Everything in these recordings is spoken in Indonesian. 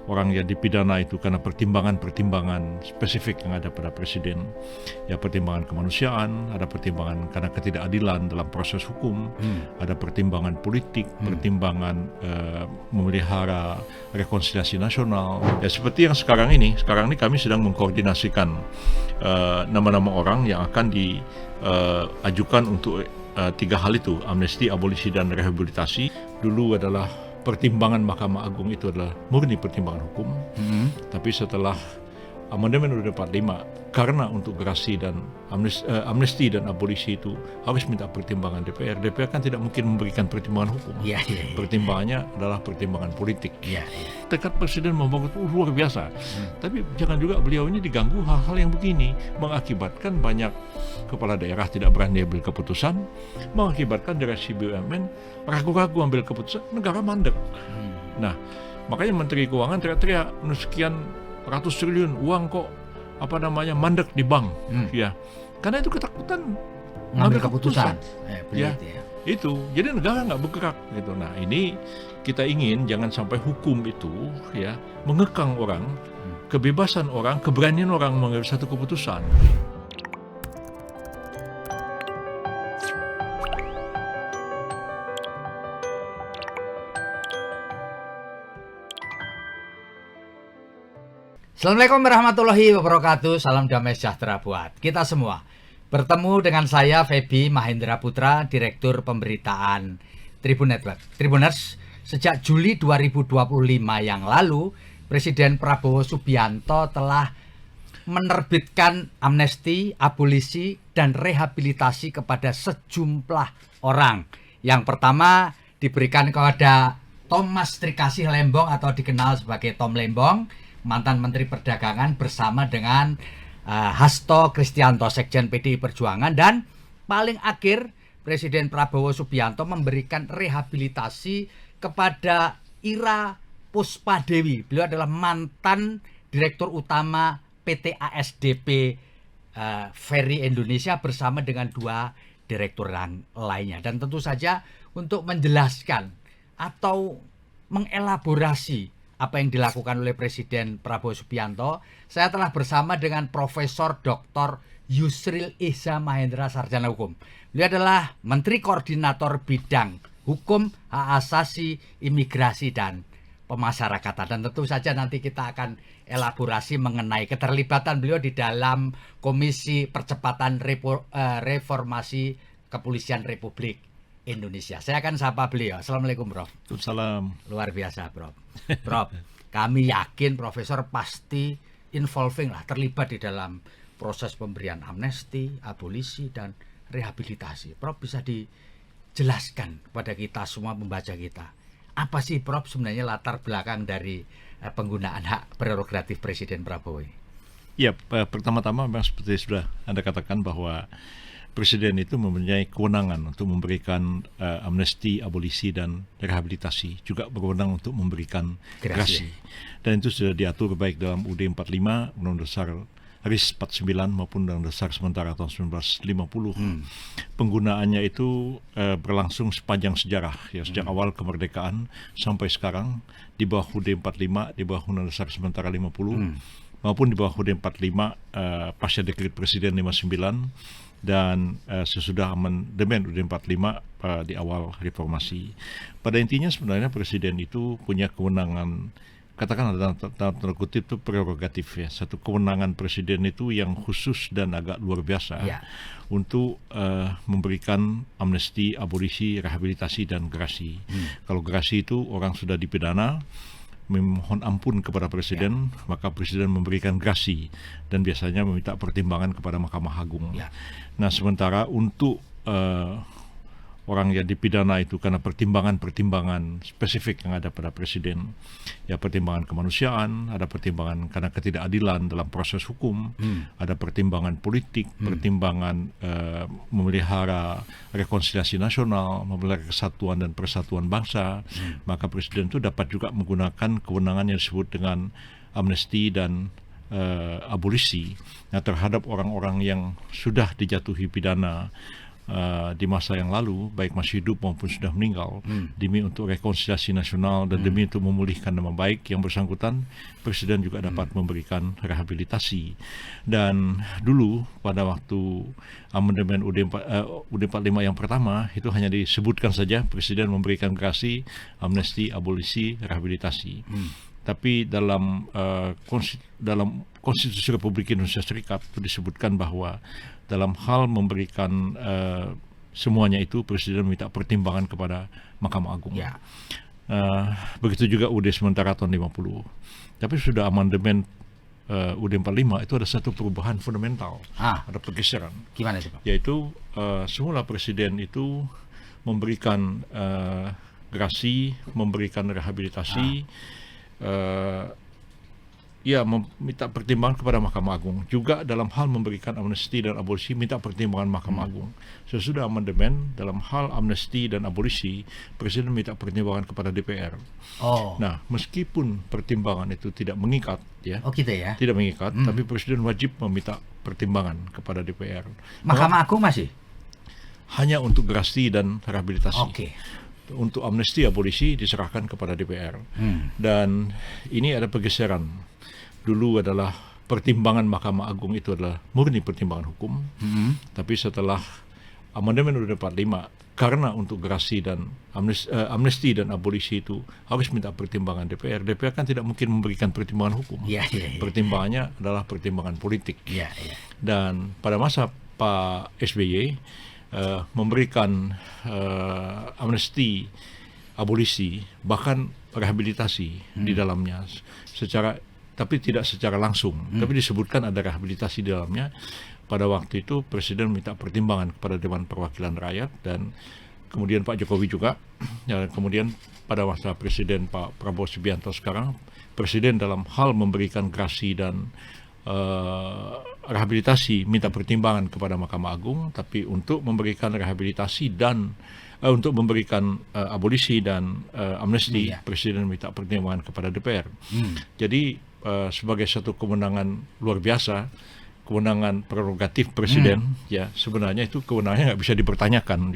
orang yang dipidana itu karena pertimbangan-pertimbangan spesifik yang ada pada presiden. Ya, pertimbangan kemanusiaan, ada pertimbangan karena ketidakadilan dalam proses hukum, ada pertimbangan politik, pertimbangan memelihara rekonsiliasi nasional. Ya, seperti yang sekarang ini kami sedang mengkoordinasikan nama-nama orang yang akan diajukan untuk 3 hal itu, amnesti, abolisi, dan rehabilitasi. Dulu adalah pertimbangan Mahkamah Agung itu adalah murni pertimbangan hukum, tapi setelah amandemen UUD 45, karena untuk gerasi dan amnesti dan abolisi itu harus minta pertimbangan DPR. DPR kan tidak mungkin memberikan pertimbangan hukum. Pertimbangannya adalah pertimbangan politik. Tekad presiden membangun itu luar biasa. Tapi jangan juga beliau ini diganggu hal-hal yang begini, mengakibatkan banyak kepala daerah tidak berani ambil keputusan, mengakibatkan direksi BUMN ragu-ragu ambil keputusan, negara mandek. Nah, makanya Menteri Keuangan teriak-teriak, sekian ratus triliun uang kok mandek di bank, ya, karena itu ketakutan ngambil keputusan. Itu jadi negara nggak bergerak gitu. Nah, ini kita ingin jangan sampai hukum itu ya mengekang orang, kebebasan orang, keberanian orang mengambil satu keputusan. Assalamualaikum warahmatullahi wabarakatuh. Salam damai sejahtera buat kita semua. Bertemu dengan saya Feby Mahendra Putra, Direktur Pemberitaan Tribun Network. Tribuners, sejak Juli 2025 yang lalu, Presiden Prabowo Subianto telah menerbitkan amnesti, abolisi, dan rehabilitasi kepada sejumlah orang. Yang pertama diberikan kepada Thomas Trikasih Lembong atau dikenal sebagai Tom Lembong, mantan Menteri Perdagangan, bersama dengan Hasto Kristianto, Sekjen PDI Perjuangan. Dan paling akhir Presiden Prabowo Subianto memberikan rehabilitasi kepada Ira Puspadewi. Beliau adalah mantan Direktur Utama PT ASDP Ferry Indonesia bersama dengan 2 direktur lainnya. Dan tentu saja untuk menjelaskan atau mengelaborasi apa yang dilakukan oleh Presiden Prabowo Subianto, saya telah bersama dengan Profesor Dr. Yusril Ihza Mahendra, Sarjana Hukum. Beliau adalah Menteri Koordinator Bidang Hukum, Hak Asasi, Imigrasi, dan Pemasyarakatan. Dan tentu saja nanti kita akan elaborasi mengenai keterlibatan beliau di dalam Komisi Percepatan Reformasi Kepolisian Republik Indonesia. Saya akan sapa beliau. Assalamualaikum, Prof. Salam. Luar biasa, Prof. Prof, kami yakin Profesor pasti terlibat di dalam proses pemberian amnesti, abolisi, dan rehabilitasi. Prof, bisa dijelaskan kepada kita semua pembaca kita, apa sih, Prof, sebenarnya latar belakang dari penggunaan hak prerogatif Presiden Prabowo ini? Ya, pertama-tama memang seperti sudah Anda katakan bahwa Presiden itu mempunyai kewenangan untuk memberikan amnesti, abolisi, dan rehabilitasi. Juga berwenang untuk memberikan gerasi. Dan itu sudah diatur baik dalam UUD 45, Undang-Undang Dasar RIS 49 maupun Undang-Undang Dasar sementara tahun 1950. Penggunaannya itu berlangsung sepanjang sejarah, ya, sejak awal kemerdekaan sampai sekarang, di bawah UUD 45, di bawah Undang-Undang Dasar sementara 50, maupun di bawah UUD 45 pasca Dekret Presiden 59, dan sesudah amandemen UUD 45 di awal reformasi. Pada intinya sebenarnya Presiden itu punya kewenangan, katakan dalam tanda kutip itu prerogatif, ya, satu kewenangan Presiden itu yang khusus dan agak luar biasa untuk memberikan amnesti, abolisi, rehabilitasi, dan gerasi. Kalau gerasi itu orang sudah dipidana, memohon ampun kepada Presiden, maka Presiden memberikan gerasi dan biasanya meminta pertimbangan kepada Mahkamah Agung. Nah, sementara untuk orang yang dipidana itu karena pertimbangan-pertimbangan spesifik yang ada pada Presiden, ya, pertimbangan kemanusiaan, ada pertimbangan karena ketidakadilan dalam proses hukum, ada pertimbangan politik, pertimbangan memelihara rekonsiliasi nasional, memelihara kesatuan dan persatuan bangsa, maka Presiden itu dapat juga menggunakan kewenangan yang disebut dengan amnesti dan abolisi, terhadap orang-orang yang sudah dijatuhi pidana di masa yang lalu, baik masih hidup maupun sudah meninggal, demi untuk rekonsiliasi nasional dan demi untuk memulihkan nama baik yang bersangkutan, Presiden juga dapat memberikan rehabilitasi. Dan dulu pada waktu amandemen UUD 45 yang pertama, itu hanya disebutkan saja Presiden memberikan gerasi, amnesti, abolisi, rehabilitasi. Tapi dalam Konstitusi Republik Indonesia Serikat itu disebutkan bahwa dalam hal memberikan semuanya itu Presiden minta pertimbangan kepada Mahkamah Agung. Ya. Begitu juga UUD sementara tahun 50. Tapi sudah amandemen UUD 45 itu ada satu perubahan fundamental, ada pergeseran. Gimana sih, Pak? Yaitu semula Presiden itu memberikan gerasi, memberikan rehabilitasi, minta pertimbangan kepada Mahkamah Agung. Juga dalam hal memberikan amnesti dan abolisi minta pertimbangan Mahkamah Agung. Sesudah amandemen dalam hal amnesti dan abolisi, Presiden minta pertimbangan kepada DPR. Nah, meskipun pertimbangan itu tidak mengikat, gitu ya. Tidak mengikat, tapi Presiden wajib meminta pertimbangan kepada DPR. Mahkamah Agung masih? Hanya untuk gerasi dan rehabilitasi. Untuk amnesti abolisi diserahkan kepada DPR. Dan ini ada pergeseran. Dulu adalah pertimbangan Mahkamah Agung itu adalah murni pertimbangan hukum. Tapi setelah amandemen UUD 45, karena untuk gerasi dan amnesti dan abolisi itu harus minta pertimbangan DPR. DPR kan tidak mungkin memberikan pertimbangan hukum. Pertimbangannya adalah pertimbangan politik. Dan pada masa Pak SBY memberikan amnesti, abolisi, bahkan rehabilitasi di dalamnya tapi tidak secara langsung, tapi disebutkan ada rehabilitasi di dalamnya. Pada waktu itu Presiden minta pertimbangan kepada Dewan Perwakilan Rakyat dan kemudian Pak Jokowi juga. Dan kemudian pada masa Presiden Pak Prabowo Subianto sekarang, Presiden dalam hal memberikan gerasi dan rehabilitasi minta pertimbangan kepada Mahkamah Agung, tapi untuk memberikan rehabilitasi dan untuk memberikan abolisi dan amnesti, Presiden minta pertimbangan kepada DPR. Jadi sebagai satu kewenangan luar biasa, kewenangan prerogatif Presiden, sebenarnya itu kewenangannya nggak bisa dipertanyakan,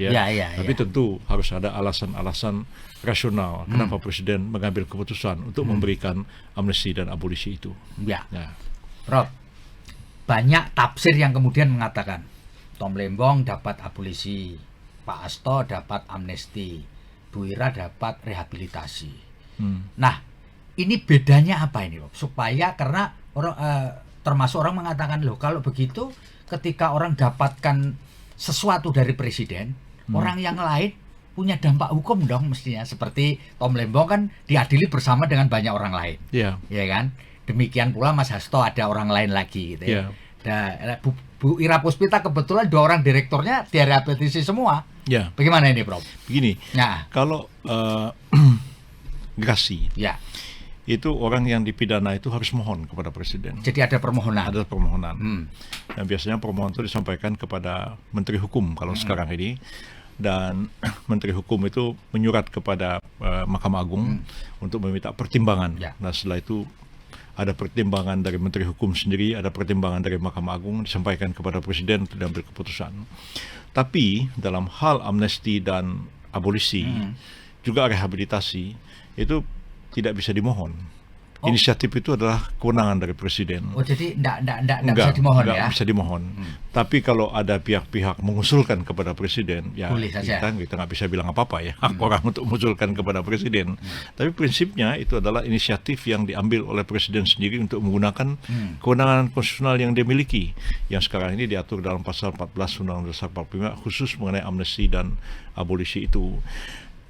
tapi tentu harus ada alasan-alasan rasional kenapa Presiden mengambil keputusan untuk memberikan amnesti dan abolisi itu. Prof, banyak tafsir yang kemudian mengatakan Tom Lembong dapat abolisi, Pak Hasto dapat amnesti, Bu Ira dapat rehabilitasi. Nah, ini bedanya apa ini, Prof? Supaya karena orang termasuk orang mengatakan, loh kalau begitu ketika orang dapatkan sesuatu dari Presiden, orang yang lain punya dampak hukum dong mestinya. Seperti Tom Lembong kan diadili bersama dengan banyak orang lain. Ya kan? Demikian pula Mas Hasto ada orang lain lagi gitu ya. Bu Ira Puspita kebetulan 2 orang direkturnya direhabilitasi semua. Bagaimana ini, Prof? Begini, kalau gerasi, itu orang yang dipidana itu harus mohon kepada Presiden. Jadi ada permohonan. Ada permohonan. Dan biasanya permohonan itu disampaikan kepada Menteri Hukum kalau sekarang ini. Dan Menteri Hukum itu menyurat kepada Mahkamah Agung untuk meminta pertimbangan. Nah, setelah itu ada pertimbangan dari Menteri Hukum sendiri, ada pertimbangan dari Mahkamah Agung, disampaikan kepada Presiden untuk diambil keputusan. Tapi dalam hal amnesti dan abolisi, juga rehabilitasi, itu tidak bisa dimohon. Inisiatif itu adalah kewenangan dari Presiden. Jadi enggak bisa dimohon ya? Bisa dimohon. Tapi kalau ada pihak-pihak mengusulkan kepada Presiden, boleh saja. kita nggak bisa bilang apa-apa ya, hak orang untuk mengusulkan kepada Presiden. Tapi prinsipnya itu adalah inisiatif yang diambil oleh Presiden sendiri untuk menggunakan kewenangan konstitusional yang dia miliki, yang sekarang ini diatur dalam pasal 14 Undang-Undang Dasar 45 khusus mengenai amnesti dan abolisi itu.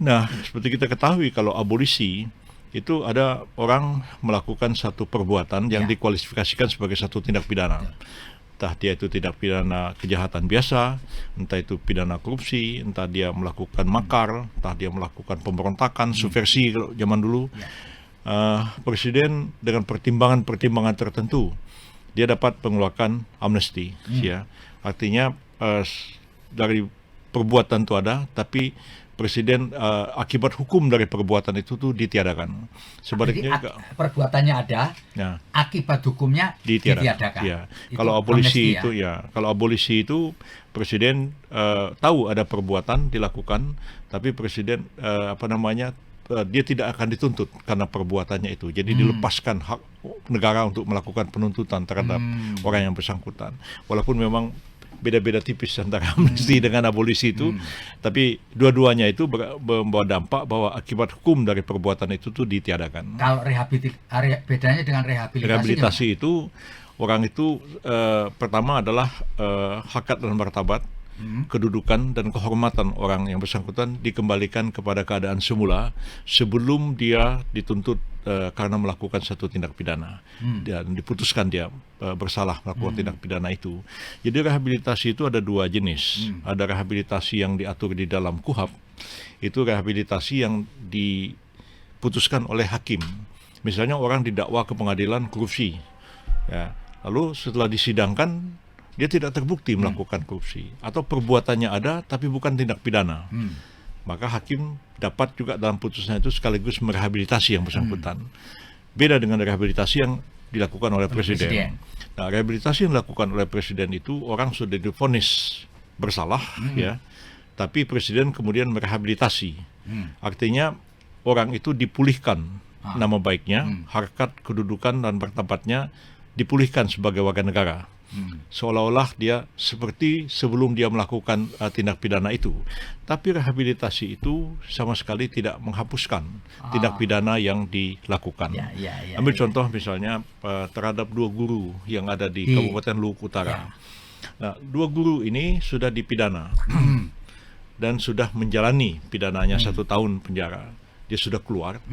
Nah, seperti kita ketahui kalau abolisi itu ada orang melakukan satu perbuatan yang dikualifikasikan sebagai satu tindak pidana. Entah dia itu tindak pidana kejahatan biasa, entah itu pidana korupsi, entah dia melakukan makar, entah dia melakukan pemberontakan, subversi kalau zaman dulu. Presiden dengan pertimbangan-pertimbangan tertentu, dia dapat mengeluarkan amnesti. Artinya dari perbuatan itu ada, tapi presiden akibat hukum dari perbuatan itu tuh ditiadakan. Sebaliknya Jadi perbuatannya ada, ya, akibat hukumnya ditiadakan. Ya. Itu Kalau abolisi amnesti, itu kalau abolisi itu presiden tahu ada perbuatan dilakukan, tapi presiden dia tidak akan dituntut karena perbuatannya itu. Jadi dilepaskan hak negara untuk melakukan penuntutan terhadap orang yang bersangkutan. Walaupun memang beda-beda tipis antara amnesti dengan abolisi itu, tapi dua-duanya itu membawa dampak bahwa akibat hukum dari perbuatan itu tuh ditiadakan. Kalau bedanya dengan rehabilitasi. Rehabilitasi itu orang itu pertama adalah harkat dan martabat, kedudukan dan kehormatan orang yang bersangkutan dikembalikan kepada keadaan semula sebelum dia dituntut karena melakukan satu tindak pidana dan diputuskan dia bersalah melakukan tindak pidana itu. Jadi rehabilitasi itu ada dua jenis. Ada rehabilitasi yang diatur di dalam KUHP, itu rehabilitasi yang diputuskan oleh hakim. Misalnya orang didakwa ke pengadilan korupsi, ya, lalu setelah disidangkan dia tidak terbukti melakukan korupsi atau perbuatannya ada tapi bukan tindak pidana, maka hakim dapat juga dalam putusannya itu sekaligus merehabilitasi yang bersangkutan. Beda dengan rehabilitasi yang dilakukan oleh presiden. Nah, rehabilitasi yang dilakukan oleh presiden itu orang sudah divonis bersalah, ya, tapi presiden kemudian merehabilitasi. Artinya orang itu dipulihkan nama baiknya, harkat, kedudukan dan martabatnya dipulihkan sebagai warga negara. Seolah-olah dia seperti sebelum dia melakukan tindak pidana itu. Tapi rehabilitasi itu sama sekali tidak menghapuskan tindak pidana yang dilakukan. Ambil contoh misalnya terhadap 2 guru yang ada di Kabupaten Luhuk Utara. Nah, 2 guru ini sudah dipidana dan sudah menjalani pidananya 1 tahun penjara. Dia sudah keluar.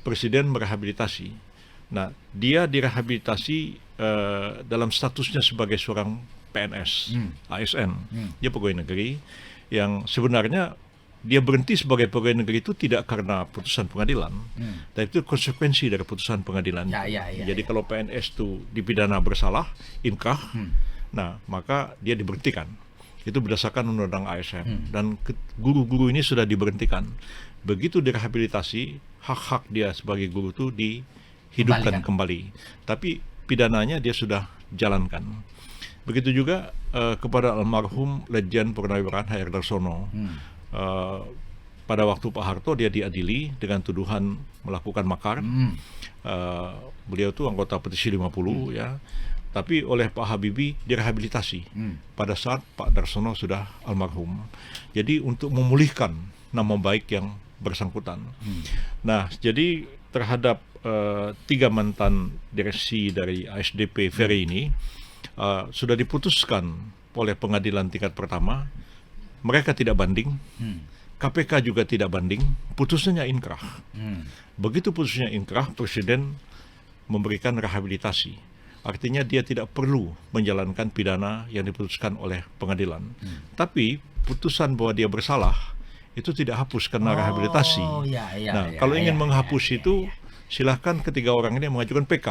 Presiden merehabilitasi. Nah, dia direhabilitasi dalam statusnya sebagai seorang PNS, ASN. Dia pegawai negeri yang sebenarnya dia berhenti sebagai pegawai negeri itu tidak karena putusan pengadilan, tapi itu konsekuensi dari putusan pengadilan. Jadi kalau PNS itu dipidana bersalah, inkrah, nah maka dia diberhentikan. Itu berdasarkan undang-undang ASN. Dan guru-guru ini sudah diberhentikan. Begitu direhabilitasi, hak-hak dia sebagai guru itu dihidupkan kembali. Tapi pidananya dia sudah jalankan. Begitu juga kepada almarhum Lejen Purnawirawan HR Darsono. Pada waktu Pak Harto dia diadili dengan tuduhan melakukan makar. Beliau itu anggota petisi 50 ya. Tapi oleh Pak Habibie direhabilitasi pada saat Pak Darsono sudah almarhum. Jadi untuk memulihkan nama baik yang bersangkutan. Nah, jadi terhadap 3 mantan direksi dari ASDP Ferry ini sudah diputuskan oleh pengadilan tingkat pertama. Mereka tidak banding, KPK juga tidak banding, putusannya inkrah. Begitu putusnya inkrah, presiden memberikan rehabilitasi. Artinya dia tidak perlu menjalankan pidana yang diputuskan oleh pengadilan. Tapi putusan bahwa dia bersalah itu tidak hapus karena rehabilitasi. Kalau ingin menghapus itu silahkan ketiga orang ini mengajukan PK.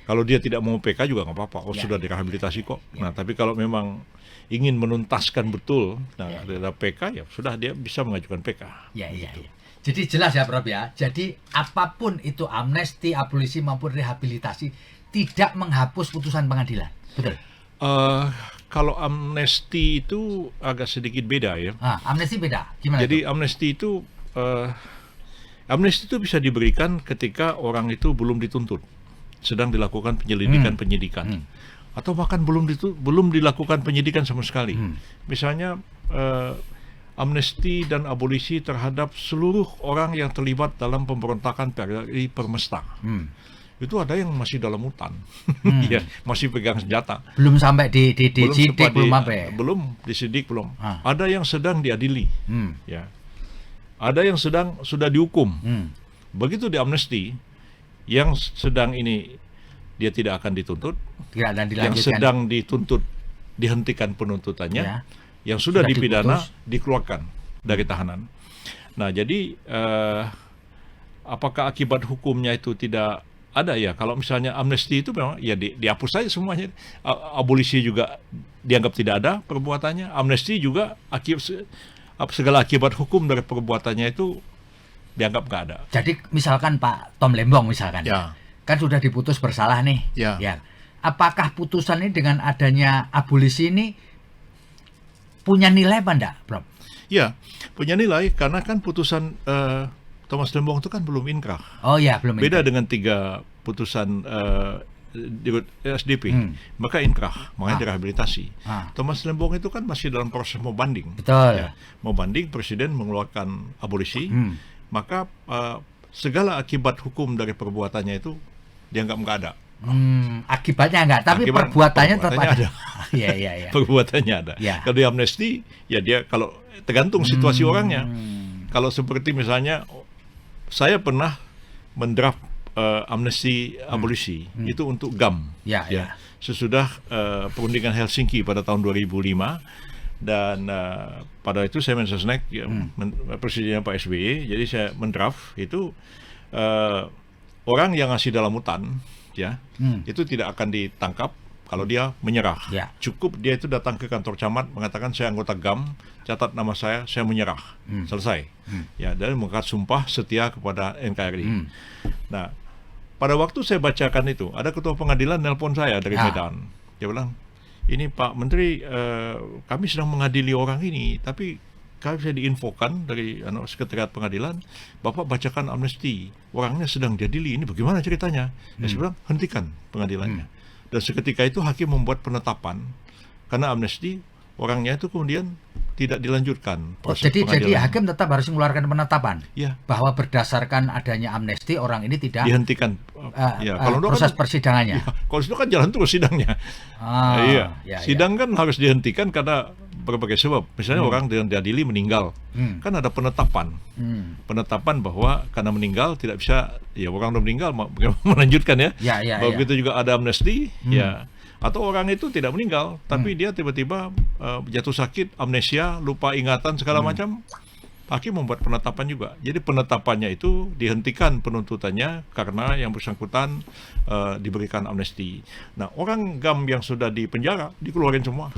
Kalau dia tidak mau PK juga nggak apa-apa. Sudah direhabilitasi kok. Nah, tapi kalau memang ingin menuntaskan betul, ada PK ya sudah dia bisa mengajukan PK. Jadi jelas ya Prof ya. Jadi apapun itu amnesti, abolisi maupun rehabilitasi tidak menghapus putusan pengadilan. Betul. Kalau amnesti itu agak sedikit beda ya. Amnesti beda. Gimana? Jadi itu? Amnesti itu bisa diberikan ketika orang itu belum dituntut, sedang dilakukan penyidikan, atau bahkan belum dilakukan penyidikan sama sekali. Misalnya amnesti dan abolisi terhadap seluruh orang yang terlibat dalam pemberontakan PRRI Permesta. Itu ada yang masih dalam hutan, ya, masih pegang senjata. Belum sampai disidik, belum disidik, belum. Ada yang sedang diadili, ya. Ada yang sudah dihukum. Begitu diamnesti, yang sedang ini dia tidak akan dituntut, yang sedang dituntut dihentikan penuntutannya, yang sudah dipidana dikeluarkan dari tahanan. Nah, jadi apakah akibat hukumnya itu tidak ada ya? Kalau misalnya amnesti itu memang ya dihapus saja semuanya. segala akibat hukum dari perbuatannya itu dianggap nggak ada. Jadi misalkan Pak Tom Lembong misalkan, Ya. kan sudah diputus bersalah nih. Ya. Apakah putusan ini dengan adanya abolisi ini punya nilai apa enggak, Prof? Ya, punya nilai karena kan putusan Thomas Lembong itu kan belum inkrah. Oh ya, belum. Beda dengan 3 putusan di SDP, maka inkrah, makanya direhabilitasi. Thomas Lembong itu kan masih dalam proses mau banding. Betul. Ya, mau banding, presiden mengeluarkan abolisi, maka segala akibat hukum dari perbuatannya itu dianggap nggak ada. Akibatnya enggak, tapi perbuatannya tetap ada. Iya. Perbuatannya ada. Ya. Kalau di amnesti, ya dia kalau tergantung situasi orangnya. Kalau seperti misalnya saya pernah mendraft amnesti abolisi itu untuk GAM. Ya. Sesudah perundingan Helsinki pada tahun 2005 dan pada itu saya mensesnek presidennya Pak SBY. Jadi saya mendraft itu orang yang masih dalam hutan itu tidak akan ditangkap kalau dia menyerah. Cukup dia itu datang ke kantor camat mengatakan saya anggota GAM, catat nama saya menyerah. Selesai. Ya, dan mengangkat sumpah setia kepada NKRI. Nah, pada waktu saya bacakan itu, ada ketua pengadilan nelpon saya dari Medan. Dia bilang, "Ini Pak Menteri, kami sedang mengadili orang ini, tapi kami bisa diinfokan dari sekretariat pengadilan, Bapak bacakan amnesti, orangnya sedang diadili, ini bagaimana ceritanya?" Saya bilang, "Hentikan pengadilannya." Dan seketika itu hakim membuat penetapan karena amnesti orangnya itu kemudian tidak dilanjutkan proses jadi hakim tetap harus mengeluarkan penetapan bahwa berdasarkan adanya amnesti orang ini tidak dihentikan kalau proses persidangannya. Kalau itu kan jalan terus sidangnya. Sidang kan harus dihentikan karena berbagai sebab. Misalnya orang yang diadili meninggal, kan ada penetapan. Penetapan bahwa karena meninggal tidak bisa, orang udah meninggal melanjutkan Begitu juga ada amnesti, atau orang itu tidak meninggal, tapi dia tiba-tiba jatuh sakit, amnesia, lupa ingatan segala macam. Hakim membuat penetapan juga. Jadi penetapannya itu dihentikan penuntutannya karena yang bersangkutan diberikan amnesti. Nah, orang GAM yang sudah di penjara dikeluarin semua.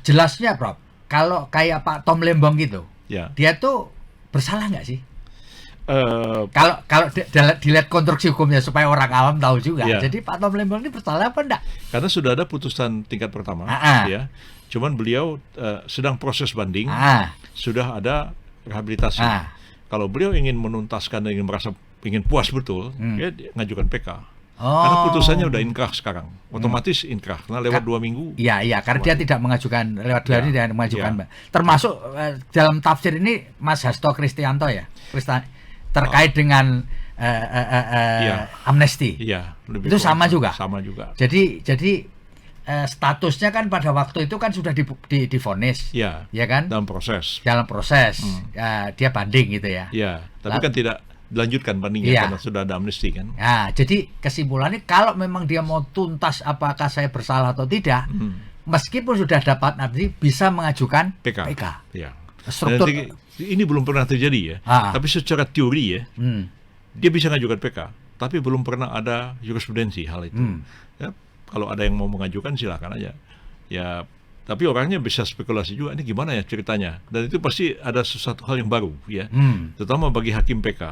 Jelasnya, Prof, kalau kayak Pak Tom Lembong gitu, dia tuh bersalah nggak sih? Kalau dilihat konstruksi hukumnya supaya orang awam tahu juga. Jadi Pak Tom Lembong ini bersalah apa enggak? Karena sudah ada putusan tingkat pertama, cuman beliau sedang proses banding, sudah ada rehabilitasi. Kalau beliau ingin menuntaskan dan ingin puas betul, dia ngajukan PK. Karena putusannya udah inkrah sekarang, otomatis inkrah karena lewat 2 minggu. Iya, karena dia tidak mengajukan lewat 2 hari dia mengajukan. Termasuk dalam tafsir ini Mas Hasto Kristianto terkait dengan amnesti. Itu sama juga. Sama juga. Jadi statusnya kan pada waktu itu kan sudah divonis. Ya kan? Dalam proses. Dia banding gitu ya. Tapi kan tidak dilanjutkan bandingnya karena sudah ada amnesti kan. Jadi kesimpulannya kalau memang dia mau tuntas apakah saya bersalah atau tidak, meskipun sudah dapat amnesti bisa mengajukan PK. Struktur ini belum pernah terjadi tapi secara teori dia bisa mengajukan PK, tapi belum pernah ada jurisprudensi hal itu. Kalau ada yang mau mengajukan silakan aja. Tapi orangnya bisa spekulasi juga, ini gimana ya ceritanya, dan itu pasti ada sesuatu hal yang baru terutama bagi hakim PK.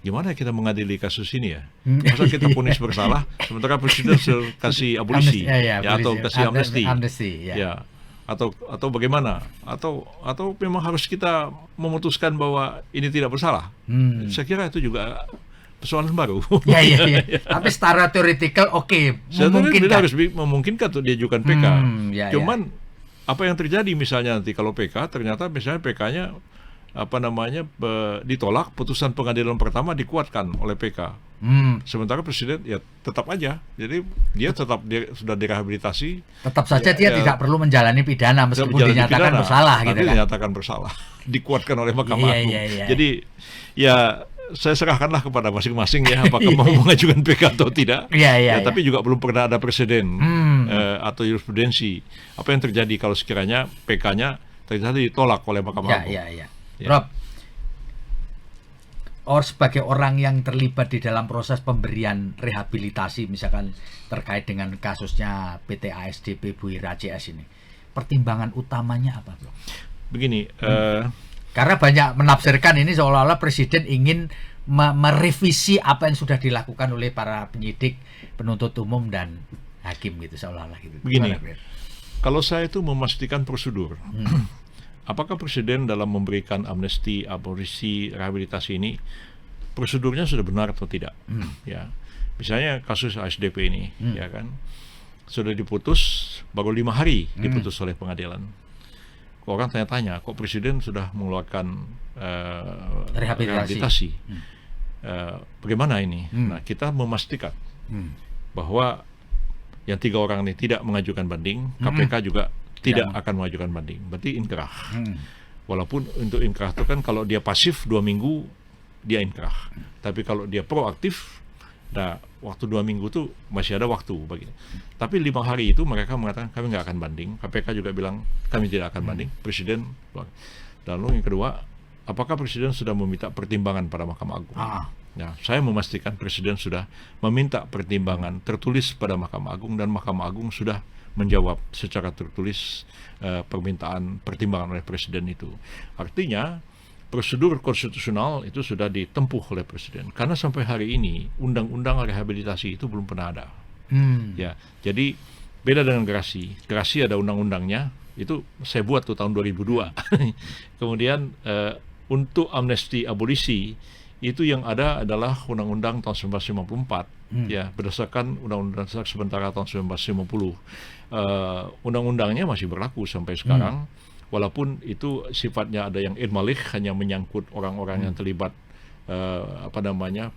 Gimana kita mengadili kasus ini masa kita vonis bersalah sementara presiden kasih abolisi atau kasih amnesti. Atau bagaimana, atau memang harus kita memutuskan bahwa ini tidak bersalah. Saya kira itu juga persoalan baru. Tapi secara teoretikal memungkinkan. Dia harus memungkinkan untuk diajukan PK. Cuman apa yang terjadi misalnya nanti kalau PK ternyata misalnya PK-nya ditolak, putusan pengadilan pertama dikuatkan oleh PK. Sementara presiden tetap aja. Jadi dia sudah direhabilitasi. Tetap saja dia tidak perlu menjalani pidana meskipun dinyatakan bersalah gitu kan. Dinyatakan bersalah. Dikuatkan oleh Mahkamah Agung. Jadi saya serahkanlah kepada masing-masing apakah mau mengajukan PK atau tidak. Tapi juga belum pernah ada presiden atau jurisprudensi. Apa yang terjadi kalau sekiranya PK-nya ternyata ditolak oleh Mahkamah Agung. Rob, sebagai orang yang terlibat di dalam proses pemberian rehabilitasi misalkan terkait dengan kasusnya PT ASDP Bu Ira CS ini, pertimbangan utamanya apa, Bro? begini, Karena banyak menafsirkan ini seolah-olah presiden ingin merevisi apa yang sudah dilakukan oleh para penyidik, penuntut umum dan hakim gitu seolah-olah gitu. begini, Gimana, Bro? kalau saya itu memastikan prosedur. Apakah presiden dalam memberikan amnesti, abolisi, rehabilitasi ini prosedurnya sudah benar atau tidak? Ya, misalnya kasus ASDP ini, ya kan, sudah diputus baru 5 hari diputus oleh pengadilan. Orang tanya-tanya, kok presiden sudah mengeluarkan rehabilitasi? Bagaimana ini? Nah, kita memastikan bahwa yang 3 orang ini tidak mengajukan banding, KPK juga tidak akan mengajukan banding, berarti inkrah. Walaupun untuk inkrah itu kan kalau dia pasif 2 minggu dia inkrah, tapi kalau dia proaktif, nah waktu 2 minggu itu masih ada waktu bagi. Tapi 5 hari itu mereka mengatakan kami nggak akan banding, KPK juga bilang kami tidak akan banding, presiden. Lalu yang kedua, apakah presiden sudah meminta pertimbangan pada Mahkamah Agung? Nah, saya memastikan presiden sudah meminta pertimbangan tertulis pada Mahkamah Agung dan Mahkamah Agung sudah menjawab secara tertulis permintaan pertimbangan oleh presiden itu. Artinya prosedur konstitusional itu sudah ditempuh oleh presiden. Karena sampai hari ini undang-undang rehabilitasi itu belum pernah ada. Ya, jadi beda dengan gerasi. Gerasi ada undang-undangnya. Itu saya buat tuh tahun 2002. Kemudian untuk amnesti abolisi itu yang ada adalah undang-undang tahun 1954. Ya, berdasarkan undang-undang dasar sementara tahun 1950. Undang-undangnya masih berlaku sampai sekarang. Walaupun itu sifatnya ada yang irmalik, hanya menyangkut orang-orang yang terlibat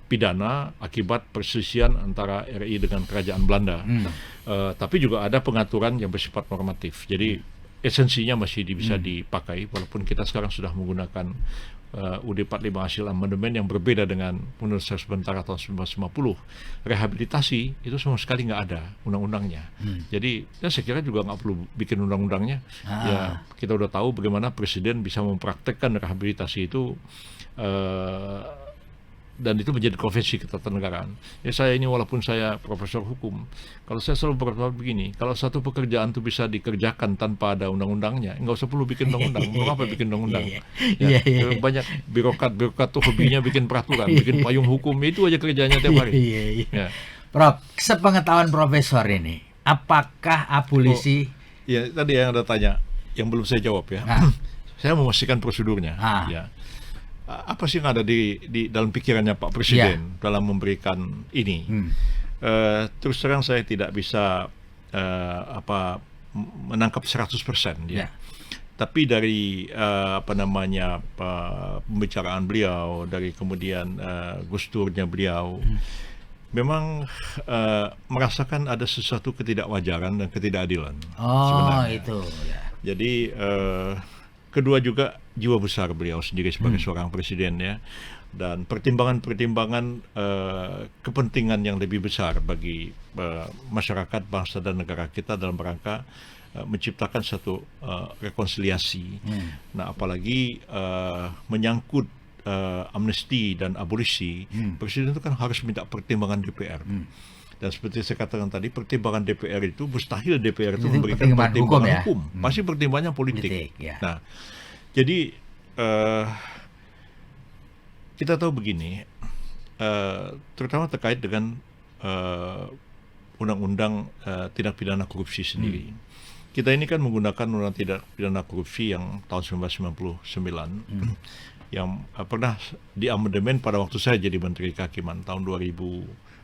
pidana akibat perselisihan antara RI dengan kerajaan Belanda. Tapi juga ada pengaturan yang bersifat normatif. Jadi esensinya masih bisa dipakai, walaupun kita sekarang sudah menggunakan UUD 45 hasil amandemen yang berbeda dengan Undang-Undang Dasar sementara tahun 1950. Rehabilitasi itu sama sekali nggak ada undang-undangnya. Jadi ya saya kira juga nggak perlu bikin undang-undangnya. Ya kita udah tahu bagaimana presiden bisa mempraktekkan rehabilitasi itu dan itu menjadi konvensi ketatanegaraan. Ya saya ini walaupun saya profesor hukum, kalau saya selalu berkata begini, kalau satu pekerjaan itu bisa dikerjakan tanpa ada undang-undangnya, nggak usah perlu bikin undang-undang. Mengapa bikin undang-undang? Banyak birokrat tuh hobinya bikin peraturan, bikin payung hukum, itu aja kerjanya tiap hari. Ya. Prof, sepengetahuan profesor ini, apakah abolisi? Ya tadi yang ada tanya, yang belum saya jawab ya. Saya memastikan prosedurnya. Ya. Apa sih yang ada di dalam pikirannya Pak Presiden dalam memberikan ini? Terus terang saya tidak bisa menangkap 100% ya. Tapi dari pembicaraan beliau, dari kemudian gesturnya beliau, memang merasakan ada sesuatu ketidakwajaran dan ketidakadilan. Sebenarnya. Itu. Ya. Jadi kedua juga jiwa besar beliau sendiri sebagai seorang presiden ya, dan pertimbangan-pertimbangan kepentingan yang lebih besar bagi masyarakat, bangsa dan negara kita dalam rangka menciptakan satu rekonsiliasi. Nah, apalagi menyangkut amnesti dan abolisi, presiden itu kan harus minta pertimbangan DPR. Dan seperti saya katakan tadi, pertimbangan DPR itu mustahil DPR itu memberikan pertimbangan hukum. Pasti pertimbangannya politik. Nah, jadi kita tahu begini, terutama terkait dengan undang-undang tindak pidana korupsi sendiri. Kita ini kan menggunakan undang tindak pidana korupsi yang tahun 1999 yang pernah diamandemen pada waktu saya jadi Menteri Kehakiman tahun 2000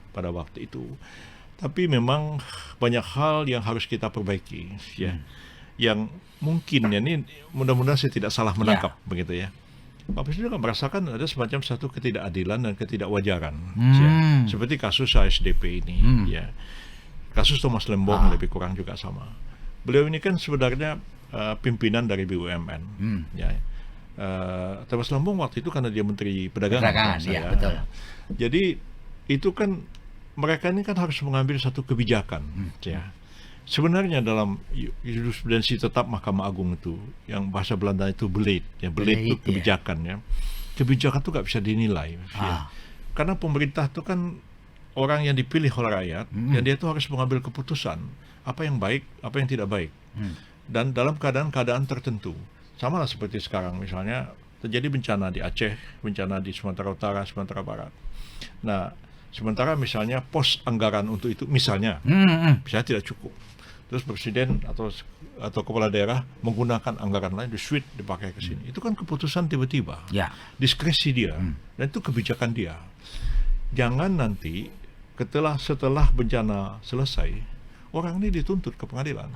pada waktu itu. Tapi memang banyak hal yang harus kita perbaiki ya. Yang mungkin ya, ini mudah-mudahan saya tidak salah menangkap begitu ya. Pak Presiden kan merasakan ada semacam satu ketidakadilan dan ketidakwajaran ya. Seperti kasus ASDP ini ya. Kasus Thomas Lembong lebih kurang juga sama. Beliau ini kan sebenarnya pimpinan dari BUMN ya. Thomas Lembong waktu itu karena dia Menteri Perdagangan ya, betul. Jadi itu kan mereka ini kan harus mengambil satu kebijakan ya. Sebenarnya dalam jurisprudensi tetap Mahkamah Agung itu, yang bahasa Belanda itu beleid, ya beleid itu kebijakan ya. Kebijakan itu nggak bisa dinilai, ya. Karena pemerintah itu kan orang yang dipilih oleh rakyat, dan dia itu harus mengambil keputusan apa yang baik, apa yang tidak baik, dan dalam keadaan-keadaan tertentu. Sama lah seperti sekarang, misalnya terjadi bencana di Aceh, bencana di Sumatera Utara, Sumatera Barat. Nah, sementara misalnya pos anggaran untuk itu misalnya bisa tidak cukup. Terus presiden atau kepala daerah menggunakan anggaran lain, dipakai ke sini. Itu kan keputusan tiba-tiba, Ya. diskresi dia, dan itu kebijakan dia. Jangan nanti setelah bencana selesai, orang ini dituntut ke pengadilan.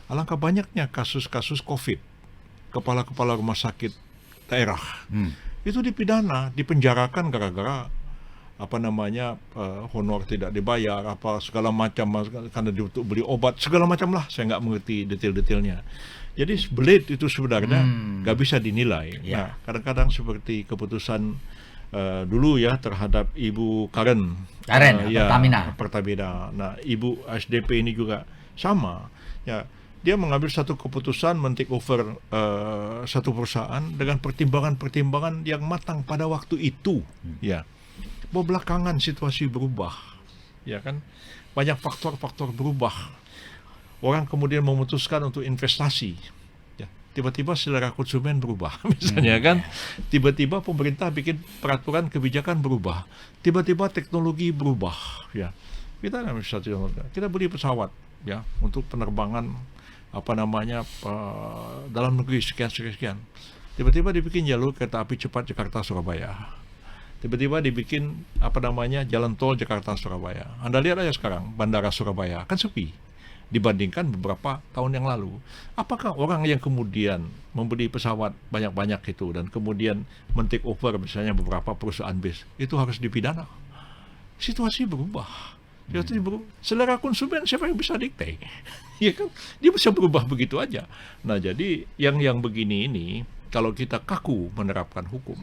Alangkah banyaknya kasus-kasus COVID, kepala-kepala rumah sakit daerah itu dipidana, dipenjarakan gara-gara honor tidak dibayar, segala macam, karena untuk beli obat segala macam lah, saya nggak mengerti detail-detailnya. Jadi belit itu sebenarnya nggak bisa dinilai. Nah, kadang-kadang seperti keputusan dulu ya terhadap Ibu Karen Pertamina. Nah, Ibu SDP ini juga sama. Ya, dia mengambil satu keputusan men-take over satu perusahaan dengan pertimbangan-pertimbangan yang matang pada waktu itu. Ya. Bahwa belakangan situasi berubah, ya kan, banyak faktor-faktor berubah. Orang kemudian memutuskan untuk investasi, ya, tiba-tiba selera konsumen berubah, misalnya kan, tiba-tiba pemerintah bikin peraturan kebijakan berubah, tiba-tiba teknologi berubah, ya. Kita beli pesawat, ya, untuk penerbangan dalam negeri sekian, tiba-tiba dibikin jalur kereta api cepat Jakarta Surabaya. Tiba-tiba dibikin jalan tol Jakarta-Surabaya. Anda lihat aja sekarang, Bandara Surabaya kan sepi dibandingkan beberapa tahun yang lalu. Apakah orang yang kemudian membeli pesawat banyak-banyak itu dan kemudian men-take over misalnya beberapa perusahaan bis, itu harus dipidana? Situasi berubah. Selera konsumen siapa yang bisa dikte? Ya kan? Dia bisa berubah begitu aja. Nah, jadi yang begini ini, kalau kita kaku menerapkan hukum,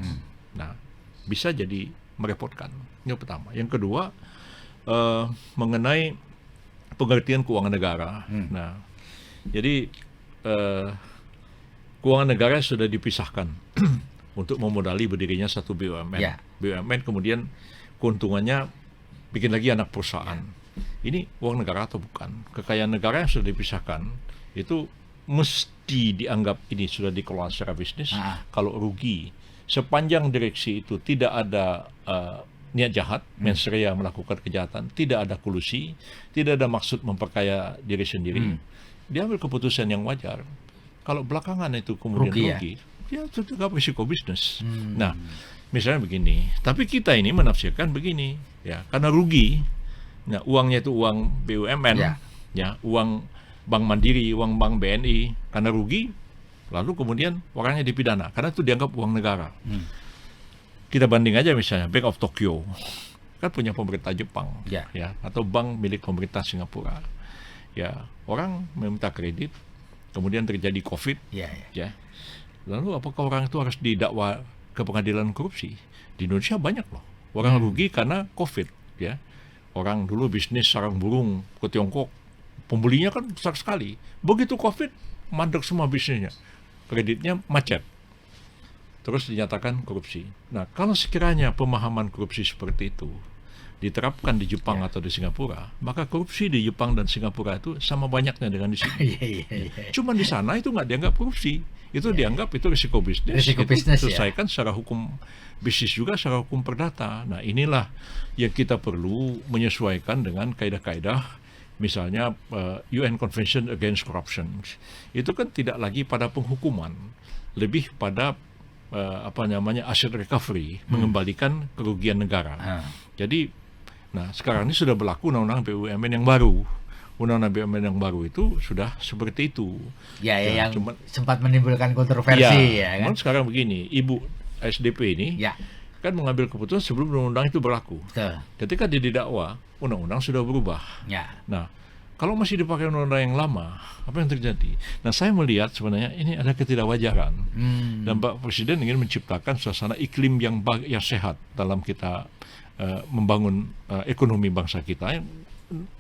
nah, bisa jadi merepotkan. Yang pertama. Yang kedua, mengenai pengertian keuangan negara. Nah, jadi keuangan negara sudah dipisahkan untuk memodali berdirinya satu BUMN. BUMN kemudian keuntungannya bikin lagi anak perusahaan. Ini uang negara atau bukan? Kekayaan negara yang sudah dipisahkan itu mesti dianggap ini sudah dikelola secara bisnis. Kalau rugi, sepanjang direksi itu tidak ada niat jahat, mens rea melakukan kejahatan, tidak ada kolusi, tidak ada maksud memperkaya diri sendiri, dia ambil keputusan yang wajar. Kalau belakangan itu kemudian rugi, ya itu juga risiko bisnis. Nah, misalnya begini, tapi kita ini menafsirkan begini, ya, karena rugi, nah, uangnya itu uang BUMN, ya, uang Bank Mandiri, uang Bank BNI, karena rugi, lalu kemudian orangnya dipidana karena itu dianggap uang negara. Kita banding aja misalnya Bank of Tokyo, kan punya pemerintah Jepang, ya, atau bank milik pemerintah Singapura. Ya, orang meminta kredit, kemudian terjadi COVID, ya. Lalu apakah orang itu harus didakwa ke pengadilan korupsi? Di Indonesia banyak loh orang rugi karena COVID, ya. Orang dulu bisnis sarang burung ke Tiongkok, pembelinya kan besar sekali. Begitu COVID, mandek semua bisnisnya. Kreditnya macet, terus dinyatakan korupsi. Nah, kalau sekiranya pemahaman korupsi seperti itu diterapkan di Jepang atau di Singapura, maka korupsi di Jepang dan Singapura itu sama banyaknya dengan di sini. Cuman di sana itu nggak dianggap korupsi, itu dianggap itu risiko bisnis. Risiko bisnis selesaikan secara hukum bisnis juga, secara hukum perdata. Nah, inilah yang kita perlu menyesuaikan dengan kaidah-kaidah. Misalnya UN Convention Against Corruption itu kan tidak lagi pada penghukuman, lebih pada asset recovery, mengembalikan kerugian negara. Jadi, nah, sekarang ini sudah berlaku undang-undang BUMN yang baru. Undang-undang BUMN yang baru itu sudah seperti itu. Yang sempat menimbulkan kontroversi, ya kan? Sekarang begini, Ibu SDP ini kan mengambil keputusan sebelum undang-undang itu berlaku. Ketika dia didakwa, undang-undang sudah berubah. Nah, kalau masih dipakai undang-undang yang lama, apa yang terjadi? Nah, saya melihat sebenarnya ini ada ketidakwajaran. Dan Pak Presiden ingin menciptakan suasana iklim yang sehat dalam kita membangun ekonomi bangsa kita.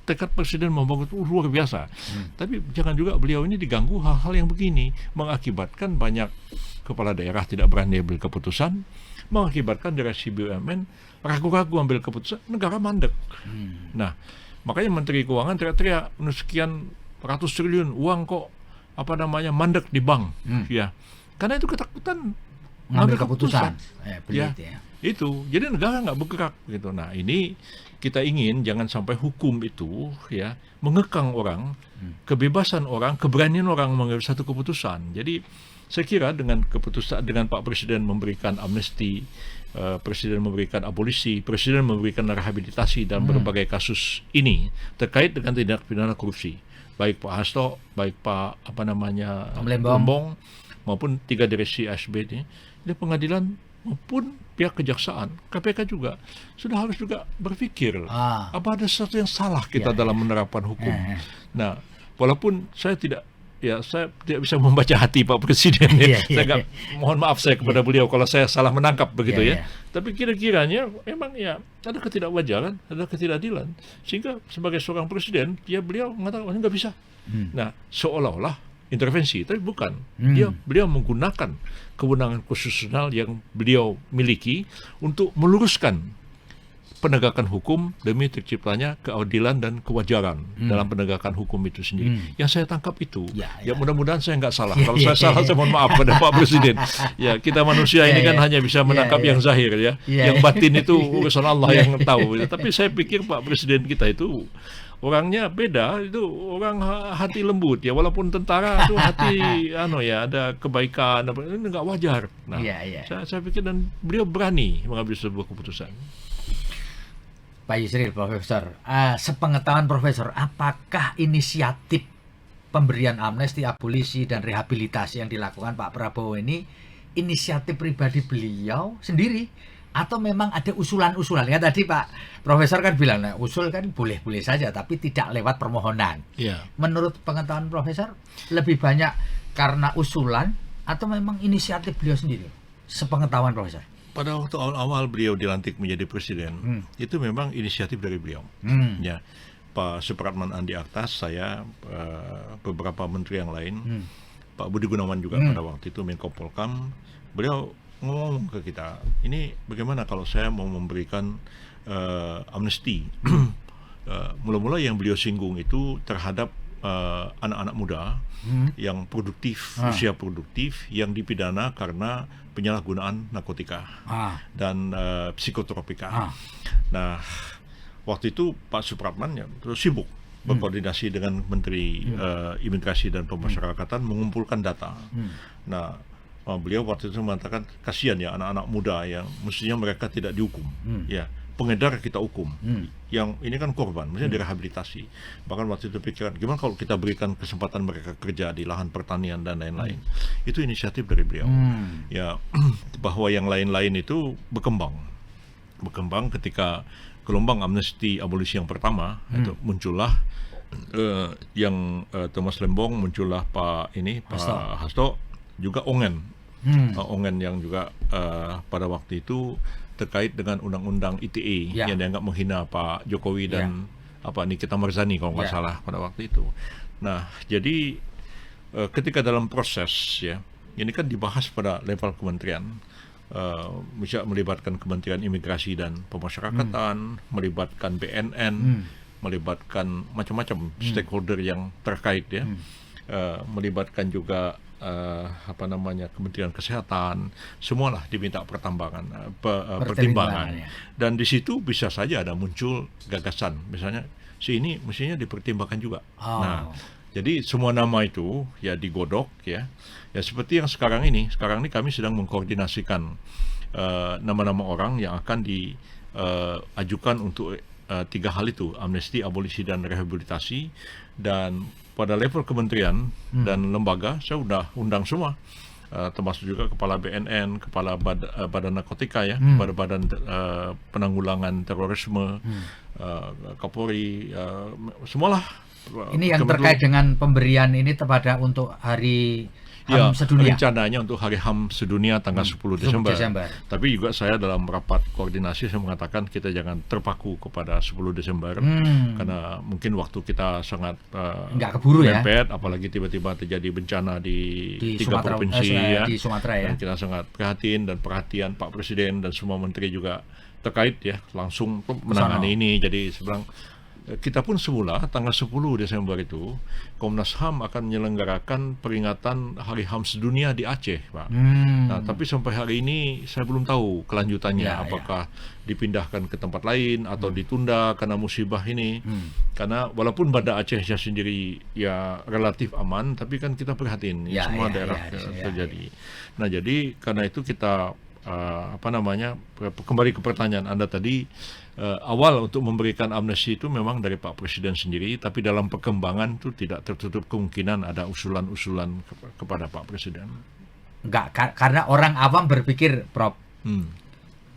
Tekad Presiden membangun itu luar biasa. Tapi jangan juga beliau ini diganggu hal-hal yang begini, mengakibatkan banyak kepala daerah tidak berani ambil keputusan, mengakibatkan direksi BUMN ragu-ragu ambil keputusan, negara mandek. Nah, makanya Menteri Keuangan teriak-teriak, sekian ratus triliun uang kok mandek di bank, ya. karena itu ketakutan Mengambil keputusan. Ya, itu. Jadi negara nggak bergerak gitu. Nah, ini kita ingin jangan sampai hukum itu ya mengekang orang, kebebasan orang, keberanian orang mengambil satu keputusan. Jadi saya kira dengan keputusan dengan Pak Presiden memberikan amnesti, Presiden memberikan abolisi, Presiden memberikan rehabilitasi dalam berbagai kasus ini terkait dengan tindak pidana korupsi. Baik Pak Hasto, baik Pak Lembong maupun 3 direksi ASB ini pengadilan maupun pihak kejaksaan, KPK juga sudah harus juga berpikir apa ada sesuatu yang salah kita dalam menerapkan hukum. Nah, walaupun saya tidak bisa membaca hati Pak Presiden saya nggak, mohon maaf saya kepada beliau kalau saya salah menangkap begitu ya. Tapi kira-kiranya memang ya ada ketidakwajaran, ada ketidakadilan, sehingga sebagai seorang presiden beliau mengatakan ini nggak bisa. Nah, seolah-olah intervensi, tapi bukan. Beliau menggunakan kewenangan konstitusional yang beliau miliki untuk meluruskan penegakan hukum demi terciptanya keadilan dan kewajaran dalam penegakan hukum itu sendiri. Yang saya tangkap itu, ya mudah-mudahan saya nggak salah. Kalau saya salah, saya mohon maaf pada Pak Presiden. Ya, kita manusia ini kan hanya bisa menangkap yang zahir ya. Yang batin itu urusan Allah yang tahu. Tapi saya pikir Pak Presiden kita itu orangnya beda, itu orang hati lembut ya, walaupun tentara itu hati ada kebaikan, ini nggak wajar. Nah, saya pikir dan beliau berani mengambil sebuah keputusan. Pak Yusril, Profesor, sepengetahuan Profesor, apakah inisiatif pemberian amnesti, abolisi dan rehabilitasi yang dilakukan Pak Prabowo ini inisiatif pribadi beliau sendiri? Atau memang ada usulan-usulan? Ya tadi Pak Profesor kan bilang, nah, usul kan boleh-boleh saja, tapi tidak lewat permohonan. Menurut pengetahuan Profesor, lebih banyak karena usulan atau memang inisiatif beliau sendiri? Sepengetahuan Profesor. Pada waktu awal-awal beliau dilantik menjadi presiden, itu memang inisiatif dari beliau. Ya, Pak Supratman Andi Aktas, saya, beberapa menteri yang lain, Pak Budi Gunawan juga pada waktu itu Menko Polkam, beliau ngomong ke kita, ini bagaimana kalau saya mau memberikan amnesti. Mula-mula yang beliau singgung itu terhadap anak-anak muda yang produktif, usia produktif, yang dipidana karena penyalahgunaan narkotika dan psikotropika. Nah, waktu itu Pak Supratman terus sibuk berkoordinasi dengan Menteri Imigrasi dan Pemasyarakatan mengumpulkan data. Nah, beliau waktu itu mengatakan kasihan ya anak-anak muda yang mestinya mereka tidak dihukum, ya pengedar kita hukum, yang ini kan korban, mestinya direhabilitasi. Bahkan waktu itu pikiran gimana kalau kita berikan kesempatan mereka kerja di lahan pertanian dan lain-lain. Itu inisiatif dari beliau. Ya, bahwa yang lain-lain itu berkembang ketika gelombang amnesti abolisi yang pertama itu muncullah yang Thomas Lembong, muncullah Pak Hasto, juga Ongen. Ongen yang juga pada waktu itu terkait dengan undang-undang ITE yang dianggap menghina Pak Jokowi dan Nikita Mirzani kalau nggak salah pada waktu itu. Nah, jadi ketika dalam proses ini kan dibahas pada level kementerian, bisa melibatkan Kementerian Imigrasi dan Pemasyarakatan, melibatkan BNN, melibatkan macam-macam stakeholder yang terkait melibatkan juga Kementerian Kesehatan, semualah diminta pertimbangan. Dan di situ bisa saja ada muncul gagasan, misalnya si ini mestinya dipertimbangkan juga. Nah, jadi semua nama itu digodok ya seperti yang sekarang ini kami sedang mengkoordinasikan nama-nama orang yang akan diajukan untuk 3 hal itu, amnesti, abolisi dan rehabilitasi. Dan pada level kementerian dan lembaga saya sudah undang semua, termasuk juga kepala BNN, kepala badan narkotika kepala badan penanggulangan terorisme, Kapolri, semualah. Ini yang terkait dengan pemberian ini kepada untuk hari HAM sedunia. Rencananya untuk hari HAM sedunia tanggal 10 Desember. Tapi juga saya dalam rapat koordinasi saya mengatakan kita jangan terpaku kepada 10 Desember karena mungkin waktu kita sangat nggak keburu mepet, apalagi tiba-tiba terjadi bencana di 3 provinsi di Sumatera Dan kita sangat prihatin dan perhatian Pak Presiden dan semua menteri juga terkait langsung menangani ini. Jadi sebenarnya kita pun semula tanggal 10 Desember itu Komnas HAM akan menyelenggarakan peringatan Hari HAM sedunia di Aceh, Pak. Nah, tapi sampai hari ini saya belum tahu kelanjutannya, apakah dipindahkan ke tempat lain atau ditunda karena musibah ini. Karena walaupun Banda Aceh sendiri ya relatif aman, tapi kan kita prihatin semua daerah terjadi. Nah, jadi karena itu kita kembali ke pertanyaan Anda tadi, awal untuk memberikan amnesti itu memang dari Pak Presiden sendiri, tapi dalam perkembangan itu tidak tertutup kemungkinan ada usulan-usulan kepada Pak Presiden. Enggak, karena orang awam berpikir, Prof,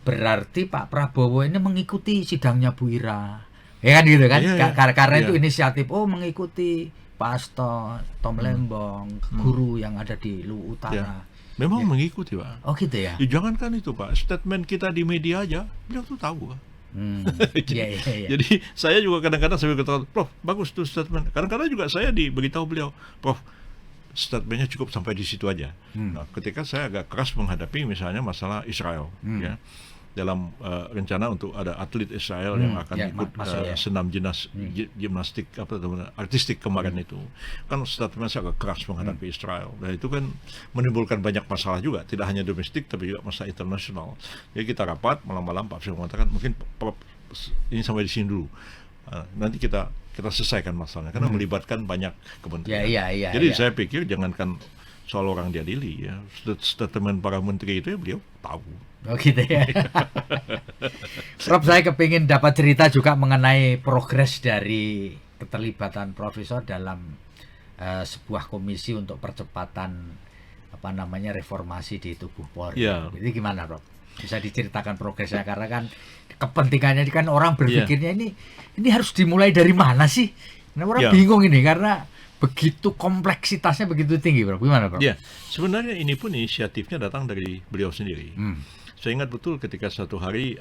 berarti Pak Prabowo ini mengikuti sidangnya Bu Ira, ya kan gitu kan? Karena itu inisiatif, mengikuti Pak Asto, Tom Lembong, guru yang ada di Luwu Utara. Memang mengikuti, Pak. Oh gitu ya? Jangankan itu, Pak, statement kita di media aja beliau tuh tahu, Pak. Jadi saya juga kadang-kadang saya berkata, Prof, bagus tuh statement. Kadang-kadang juga saya diberitahu beliau, Prof, statementnya cukup sampai di situ aja. Nah, ketika saya agak keras menghadapi misalnya masalah Israel, ya, dalam rencana untuk ada atlet Israel yang akan ikut senam gimnastik artistik kemarin itu, kan statement saya agak keras menghadapi Israel. Dan itu kan menimbulkan banyak masalah juga, tidak hanya domestik tapi juga masalah internasional. Jadi kita rapat malam-malam, Pak Presiden mengatakan mungkin ini sampai di sini dulu. Nanti kita selesaikan masalahnya karena melibatkan banyak kementerian. Jadi saya pikir jangankan soal orang diadili, ya, statement para menteri itu ya beliau tahu. Oh gitu ya. Prof, saya kepingin dapat cerita juga mengenai progres dari keterlibatan Profesor dalam sebuah komisi untuk percepatan reformasi di tubuh Polri. Jadi gimana, Prof? Bisa diceritakan progresnya, karena kan kepentingannya kan orang berpikirnya ini harus dimulai dari mana sih? Nah, orang bingung ini karena begitu kompleksitasnya begitu tinggi, Bro. Gimana, Bro? Ya, sebenarnya ini pun inisiatifnya datang dari beliau sendiri. Saya ingat betul ketika satu hari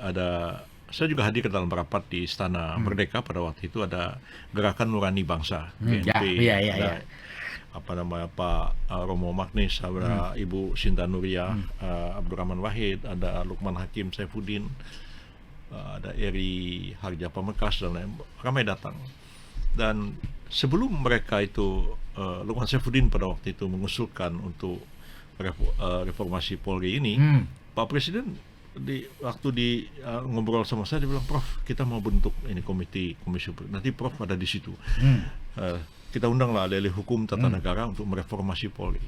saya juga hadir dalam rapat di Istana Merdeka pada waktu itu, ada Gerakan Nurani Bangsa, GNP, Pak Romo Magnis, ada Ibu Sinta Nuria, Abdurrahman Wahid, ada Lukman Hakim Saifuddin, ada Eri Harja Pamekas, dan lain ramai datang. Dan sebelum mereka itu, Lukman Saifuddin pada waktu itu mengusulkan untuk reformasi Polri ini, Pak Presiden waktu ngobrol sama saya, dia bilang, Prof, kita mau bentuk ini komisi, nanti Prof ada di situ. Kita undanglah ahli hukum tata negara untuk mereformasi Polri.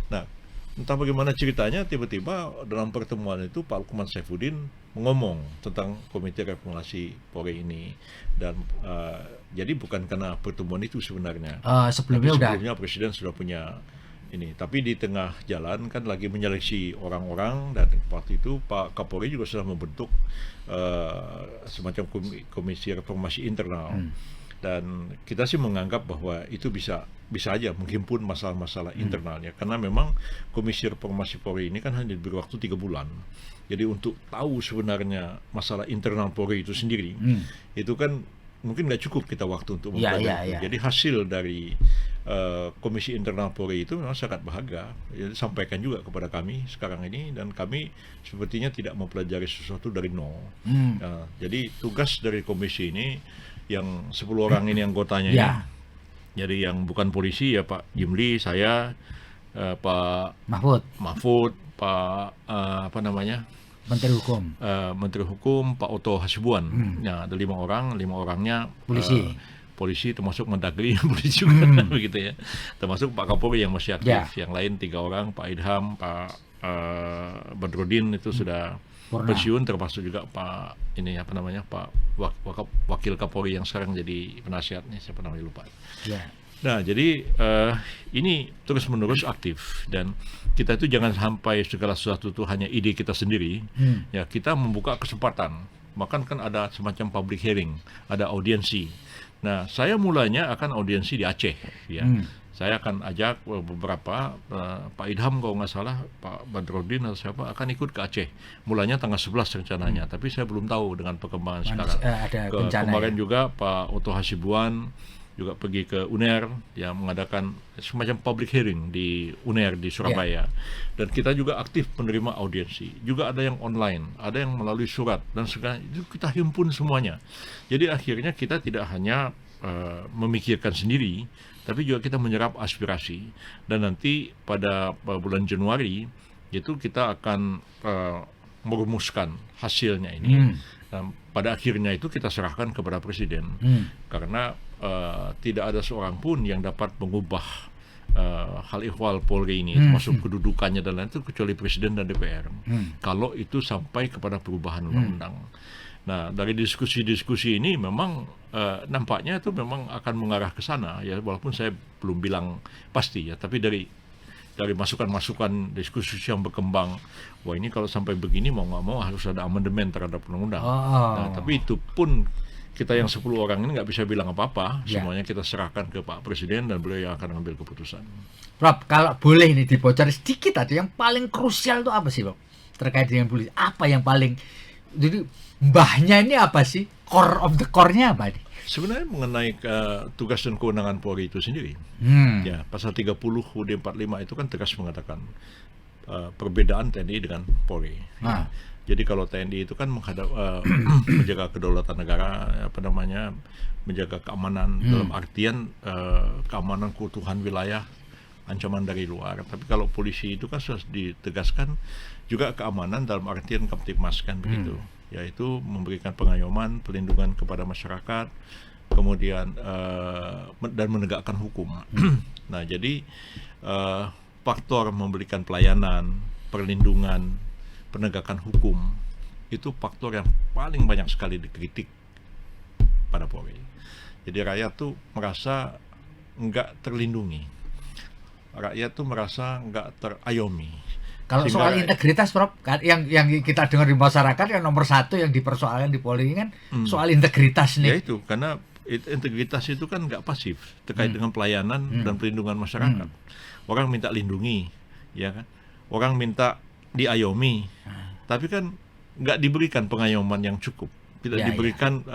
Nah, entah bagaimana ceritanya, tiba-tiba dalam pertemuan itu Pak Lukman Saifuddin ngomong tentang komite reformasi Polri ini, dan jadi bukan karena pertemuan itu sebenarnya. Sebelumnya Presiden sudah punya ini, tapi di tengah jalan kan lagi menyeleksi orang-orang, dan waktu itu Pak Kapolri juga sudah membentuk semacam komisi reformasi internal. Dan kita sih menganggap bahwa itu bisa aja menghimpun masalah-masalah internalnya, karena memang komisi reformasi Polri ini kan hanya diberi waktu 3 bulan. Jadi untuk tahu sebenarnya masalah internal Polri itu sendiri, itu kan mungkin nggak cukup kita waktu untuk mempelajari. Jadi hasil dari komisi internal Polri itu memang sangat berharga. Jadi sampaikan juga kepada kami sekarang ini, dan kami sepertinya tidak mempelajari sesuatu dari nol. Jadi tugas dari komisi ini, yang 10 orang ini anggotanya ini, jadi yang bukan polisi ya Pak Jimli, saya, Pak Mahfud, Pak Menteri Hukum Pak Oto Hasibuan. Nah, ada 5 orang, 5 orangnya polisi termasuk Mendagri polisi juga, begitu ya. Termasuk Pak Kapolri yang masih aktif. Yang lain 3 orang, Pak Idham, Pak Badrodin itu sudah pensiun, termasuk juga Pak Pak Wakil Kapolri yang sekarang jadi penasihatnya, siapa namanya lupa. Nah, jadi ini terus-menerus aktif, dan kita itu jangan sampai segala sesuatu itu hanya ide kita sendiri. Ya, kita membuka kesempatan. Bahkan kan ada semacam public hearing, ada audiensi. Nah, saya mulanya akan audiensi di Aceh, ya. Saya akan ajak beberapa, Pak Idham kalau nggak salah, Pak Badrodin atau siapa akan ikut ke Aceh. Mulanya tanggal 11 rencananya, tapi saya belum tahu dengan perkembangan sekarang. Kemarin juga Pak Oto Hasibuan, juga pergi ke UNER yang mengadakan semacam public hearing di UNER di Surabaya. Dan kita juga aktif menerima audiensi. Juga ada yang online, ada yang melalui surat, dan segala itu kita himpun semuanya. Jadi akhirnya kita tidak hanya memikirkan sendiri, tapi juga kita menyerap aspirasi. Dan nanti pada bulan Januari itu kita akan merumuskan hasilnya ini. Pada akhirnya itu kita serahkan kepada Presiden, karena tidak ada seorang pun yang dapat mengubah hal ihwal Polri ini, termasuk kedudukannya dan lain itu, kecuali Presiden dan DPR. Kalau itu sampai kepada perubahan undang-undang. Nah, dari diskusi-diskusi ini memang nampaknya itu memang akan mengarah ke sana, ya, walaupun saya belum bilang pasti, ya, tapi dari masukan-masukan diskusi yang berkembang, wah ini kalau sampai begini mau nggak mau harus ada amandemen terhadap undang-undang. Nah, tapi itu pun kita yang 10 orang ini nggak bisa bilang apa-apa, semuanya kita serahkan ke Pak Presiden dan beliau yang akan mengambil keputusan. Prof, kalau boleh ini dibocor sedikit aja, yang paling krusial itu apa sih, Prof? Terkait dengan polisi, apa yang paling, jadi mbahnya ini apa sih? Core of the core-nya apa nih? Sebenarnya mengenai tugas dan kewenangan Polri itu sendiri, ya, pasal 30 UUD 45 itu kan tegas mengatakan perbedaan TNI dengan Polri. Ya. Jadi kalau TNI itu kan menjaga kedaulatan negara, menjaga keamanan dalam artian keamanan keutuhan wilayah, ancaman dari luar. Tapi kalau polisi itu kan sudah ditegaskan juga keamanan dalam artian Kamtibmas kan begitu, yaitu memberikan pengayoman, perlindungan kepada masyarakat, kemudian dan menegakkan hukum. Nah, jadi faktor memberikan pelayanan, perlindungan, penegakan hukum itu faktor yang paling banyak sekali dikritik pada Polri. Jadi rakyat tuh merasa nggak terlindungi, rakyat tuh merasa nggak terayomi. Kalau soal integritas, Prof, yang kita dengar di masyarakat yang nomor satu yang dipersoalkan di Polri kan soal integritas nih. Ya itu, karena integritas itu kan nggak pasif terkait dengan pelayanan dan perlindungan masyarakat. Orang minta lindungi, ya kan? Orang minta diayomi, tapi kan nggak diberikan pengayoman yang cukup, tidak diberikan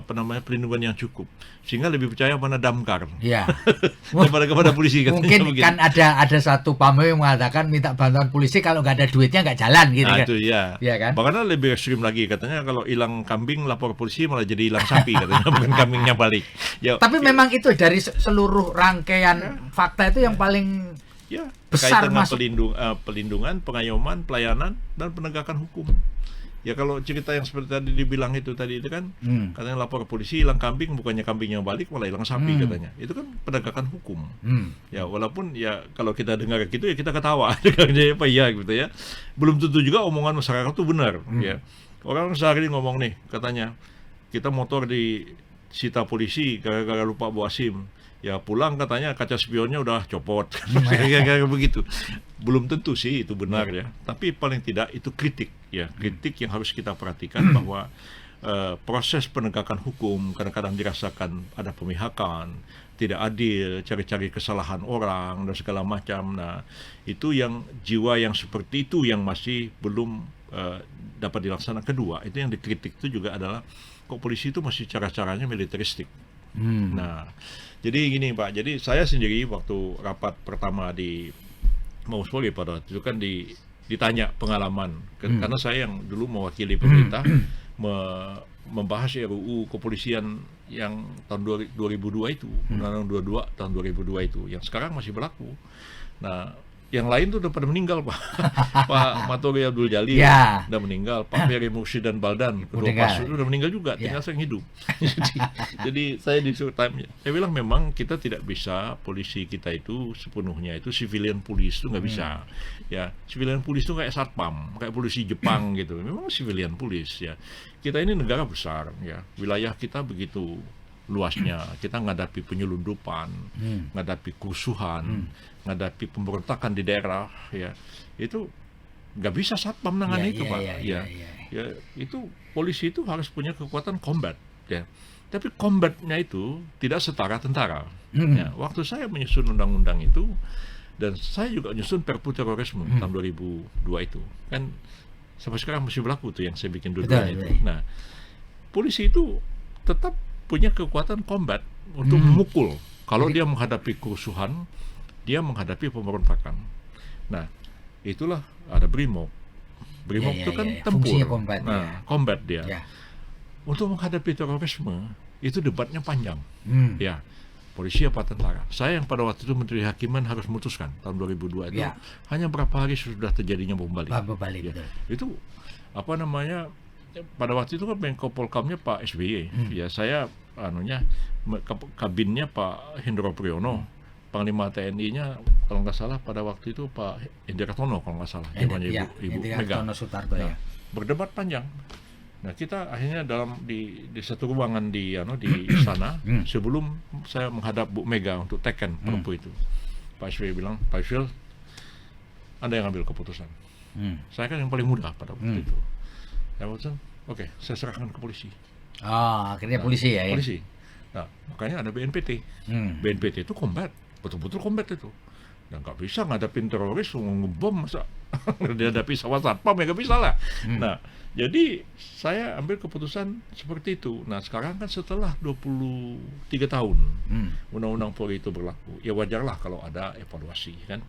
perlindungan yang cukup, sehingga lebih percaya pada damkar daripada kepada polisi. Mungkin kan ada satu pamor yang mengatakan minta bantuan polisi kalau nggak ada duitnya nggak jalan gitu. Nah, kan? Itu ya kan. Bahkan lebih ekstrim lagi, katanya kalau hilang kambing lapor polisi malah jadi hilang sapi katanya, bukan kambingnya balik. Ya, tapi memang itu dari seluruh rangkaian fakta itu yang paling besar dengan pelindungan, pengayoman, pelayanan, dan penegakan hukum. Ya kalau cerita yang seperti tadi dibilang itu kan, katanya lapor polisi hilang kambing, bukannya kambingnya balik malah hilang sapi katanya. Itu kan penegakan hukum. Ya walaupun ya kalau kita dengar gitu ya kita ketawa, apa ya gitu ya. Belum tentu juga omongan masyarakat itu benar. Ya orang sehari ngomong nih, katanya kita motor disita polisi gara-gara lupa bawa SIM. Ya pulang katanya kaca spionnya udah copot, kayak begitu. Belum tentu sih itu benar ya, tapi paling tidak itu kritik ya, kritik yang harus kita perhatikan bahwa proses penegakan hukum kadang-kadang dirasakan ada pemihakan, tidak adil, cari-cari kesalahan orang dan segala macam. Nah itu yang jiwa yang seperti itu yang masih belum dapat dilaksanakan. Kedua itu yang dikritik itu juga adalah kok polisi itu masih cara-caranya militeristik. Nah jadi gini Pak, jadi saya sendiri waktu rapat pertama di Mabes Polri pada waktu itu kan ditanya pengalaman, karena saya yang dulu mewakili pemerintah membahas RUU kepolisian yang tahun 2002 itu, Undang-Undang 22 tahun 2002 itu, yang sekarang masih berlaku. Nah yang lain tuh udah pada meninggal Pak. Pak Matori Abdul Jalil udah meninggal, Pak Ferry Mursi dan Baldan kedua Pasu udah meninggal juga, tinggal saya yang hidup. jadi saya disuruh tanya, saya bilang memang kita tidak bisa, polisi kita itu sepenuhnya itu civilian police itu nggak bisa. Ya civilian police itu kayak satpam, kayak polisi Jepang gitu. Memang civilian police ya. Kita ini negara besar ya, wilayah kita begitu luasnya, kita menghadapi penyelundupan, menghadapi kerusuhan, menghadapi pemberontakan di daerah, ya itu nggak bisa satpam nangani itu Pak. Ya itu polisi itu harus punya kekuatan combat, ya. Tapi combatnya itu tidak setara tentara. Ya, waktu saya menyusun undang-undang itu, dan saya juga menyusun Perpu terorisme tahun 2002 itu, kan sampai sekarang masih berlaku tuh yang saya bikin dulu itu. Nah, polisi itu tetap punya kekuatan combat untuk memukul. Kalau dia menghadapi kerusuhan, dia menghadapi pemberontakan. Nah, itulah ada BRIMOB. BRIMOB itu kan tempur. Fungsinya combat. Combat dia. Ya. Untuk menghadapi terorisme, itu debatnya panjang. Ya, polisi apa tentara. Saya yang pada waktu itu Menteri Hakiman harus memutuskan tahun 2002 itu hanya berapa hari sudah terjadinya bom Bali. Betul. Itu apa namanya? Pada waktu itu kan Menko Polkamnya Pak SBY. Ya, saya kabinnya Pak Hendro Priyono. Panglima TNI-nya kalau nggak salah pada waktu itu Pak Indratono kalau nggak salah. Ibu Mega. Sutarto, berdebat panjang. Nah, kita akhirnya di satu ruangan di sana sebelum saya menghadap Bu Mega untuk teken perpu itu. Pak SBY bilang, Pak Yusril, Anda yang ambil keputusan. Saya kan yang paling muda pada waktu itu. Saya putuskan, oke, saya serahkan ke polisi. Akhirnya polisi ya. Polisi. Nah, makanya ada BNPT. BNPT itu combat, betul-betul combat itu. Dan nggak bisa ngadapin teroris, ngebom masa dihadapi sama satpam ya nggak bisa lah. Nah, jadi saya ambil keputusan seperti itu. Nah, sekarang kan setelah 23 tahun Undang-Undang Polri itu berlaku, ya wajarlah kalau ada evaluasi kan.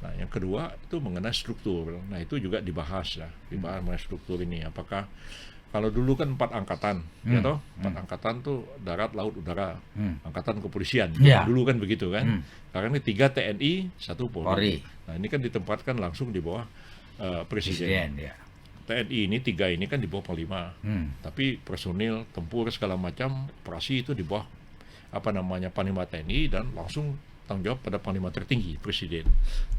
Nah, yang kedua itu mengenai struktur. Nah, itu juga dibahas mengenai struktur ini. Apakah kalau dulu kan 4 angkatan, ya toh, 4 angkatan tuh darat, laut, udara, angkatan kepolisian. Dulu kan begitu kan. Sekarang ini 3 TNI, 1 Polri. Nah, ini kan ditempatkan langsung di bawah Presiden. TNI ini 3 ini kan di bawah Panglima. Tapi personil, tempur segala macam operasi itu di bawah Panglima TNI dan langsung tanggung jawab pada Panglima tertinggi Presiden.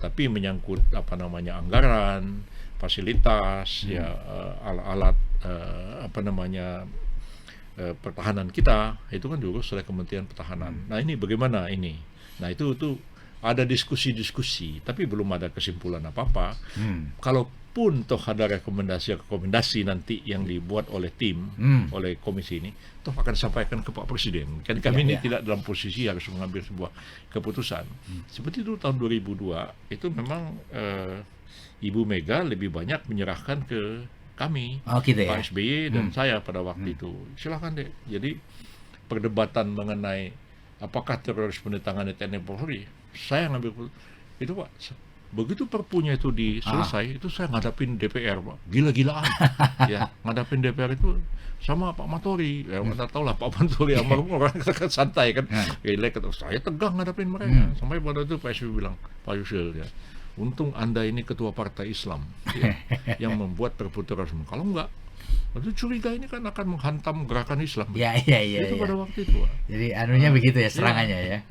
Tapi menyangkut anggaran, fasilitas, alat-alat pertahanan kita itu kan diurus oleh Kementerian Pertahanan. Nah, ini bagaimana ini? Nah, itu ada diskusi-diskusi, tapi belum ada kesimpulan apa-apa. Kalaupun toh ada rekomendasi nanti yang dibuat oleh tim, oleh komisi ini, toh akan disampaikan ke Pak Presiden. Kan kami ini tidak dalam posisi harus mengambil sebuah keputusan. Seperti itu tahun 2002, itu memang Ibu Mega lebih banyak menyerahkan ke kami, Pak SBY dan saya pada waktu itu. Silakan deh. Jadi perdebatan mengenai apakah terorisme ditangani TNI Polri, saya ngambil itu Pak. Begitu perpunya itu selesai, itu saya ngadapin DPR Pak, gila-gilaan. Ya, ngadapin DPR itu sama Pak Matori. Ya, kita tahu lah Pak Matori almarhum orang santai kan, relax. Saya tegang ngadapin mereka. Sampai pada itu Pak SBY bilang, Pak Yusril ya, untung Anda ini ketua partai Islam yang membuat perpu terorisme. Kalau enggak, itu curiga ini kan akan menghantam gerakan Islam. Itu pada waktu itu. Jadi begitu ya serangannya ya.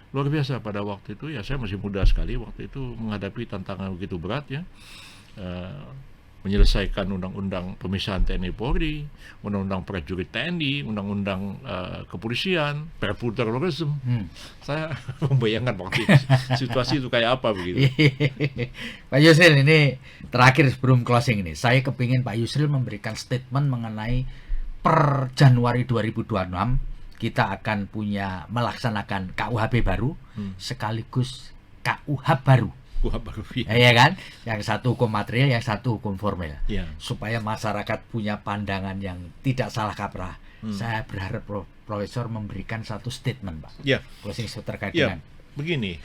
Luar biasa pada waktu itu ya, saya masih muda sekali waktu itu menghadapi tantangan begitu berat ya. Menyelesaikan undang-undang pemisahan TNI Polri, undang-undang prajurit TNI, undang-undang kepolisian, perpu terorisme. Saya membayangkan waktu itu situasi itu kayak apa begitu. Pak Yusril, ini terakhir sebelum closing ini, saya kepingin Pak Yusril memberikan statement mengenai per Januari 2026 kita akan melaksanakan KUHP baru sekaligus KUHP baru. Ya kan, yang satu hukum material, yang satu hukum formil, supaya masyarakat punya pandangan yang tidak salah kaprah. Saya berharap Profesor memberikan satu statement, Pak. Closing terkait dengan begini,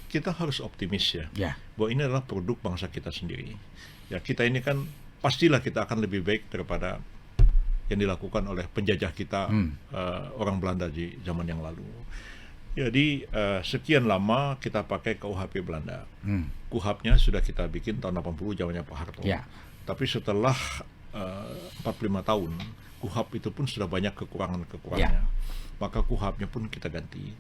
kita harus optimis ya, bahwa ini adalah produk bangsa kita sendiri. Ya, kita ini kan pastilah kita akan lebih baik daripada yang dilakukan oleh penjajah kita, orang Belanda di zaman yang lalu. Jadi sekian lama kita pakai KUHP Belanda. KUHP-nya sudah kita bikin tahun 80 zamannya Pak Harto. Tapi setelah 45 tahun, KUHP itu pun sudah banyak kekurangan-kekurangannya. Maka KUHP-nya pun kita ganti.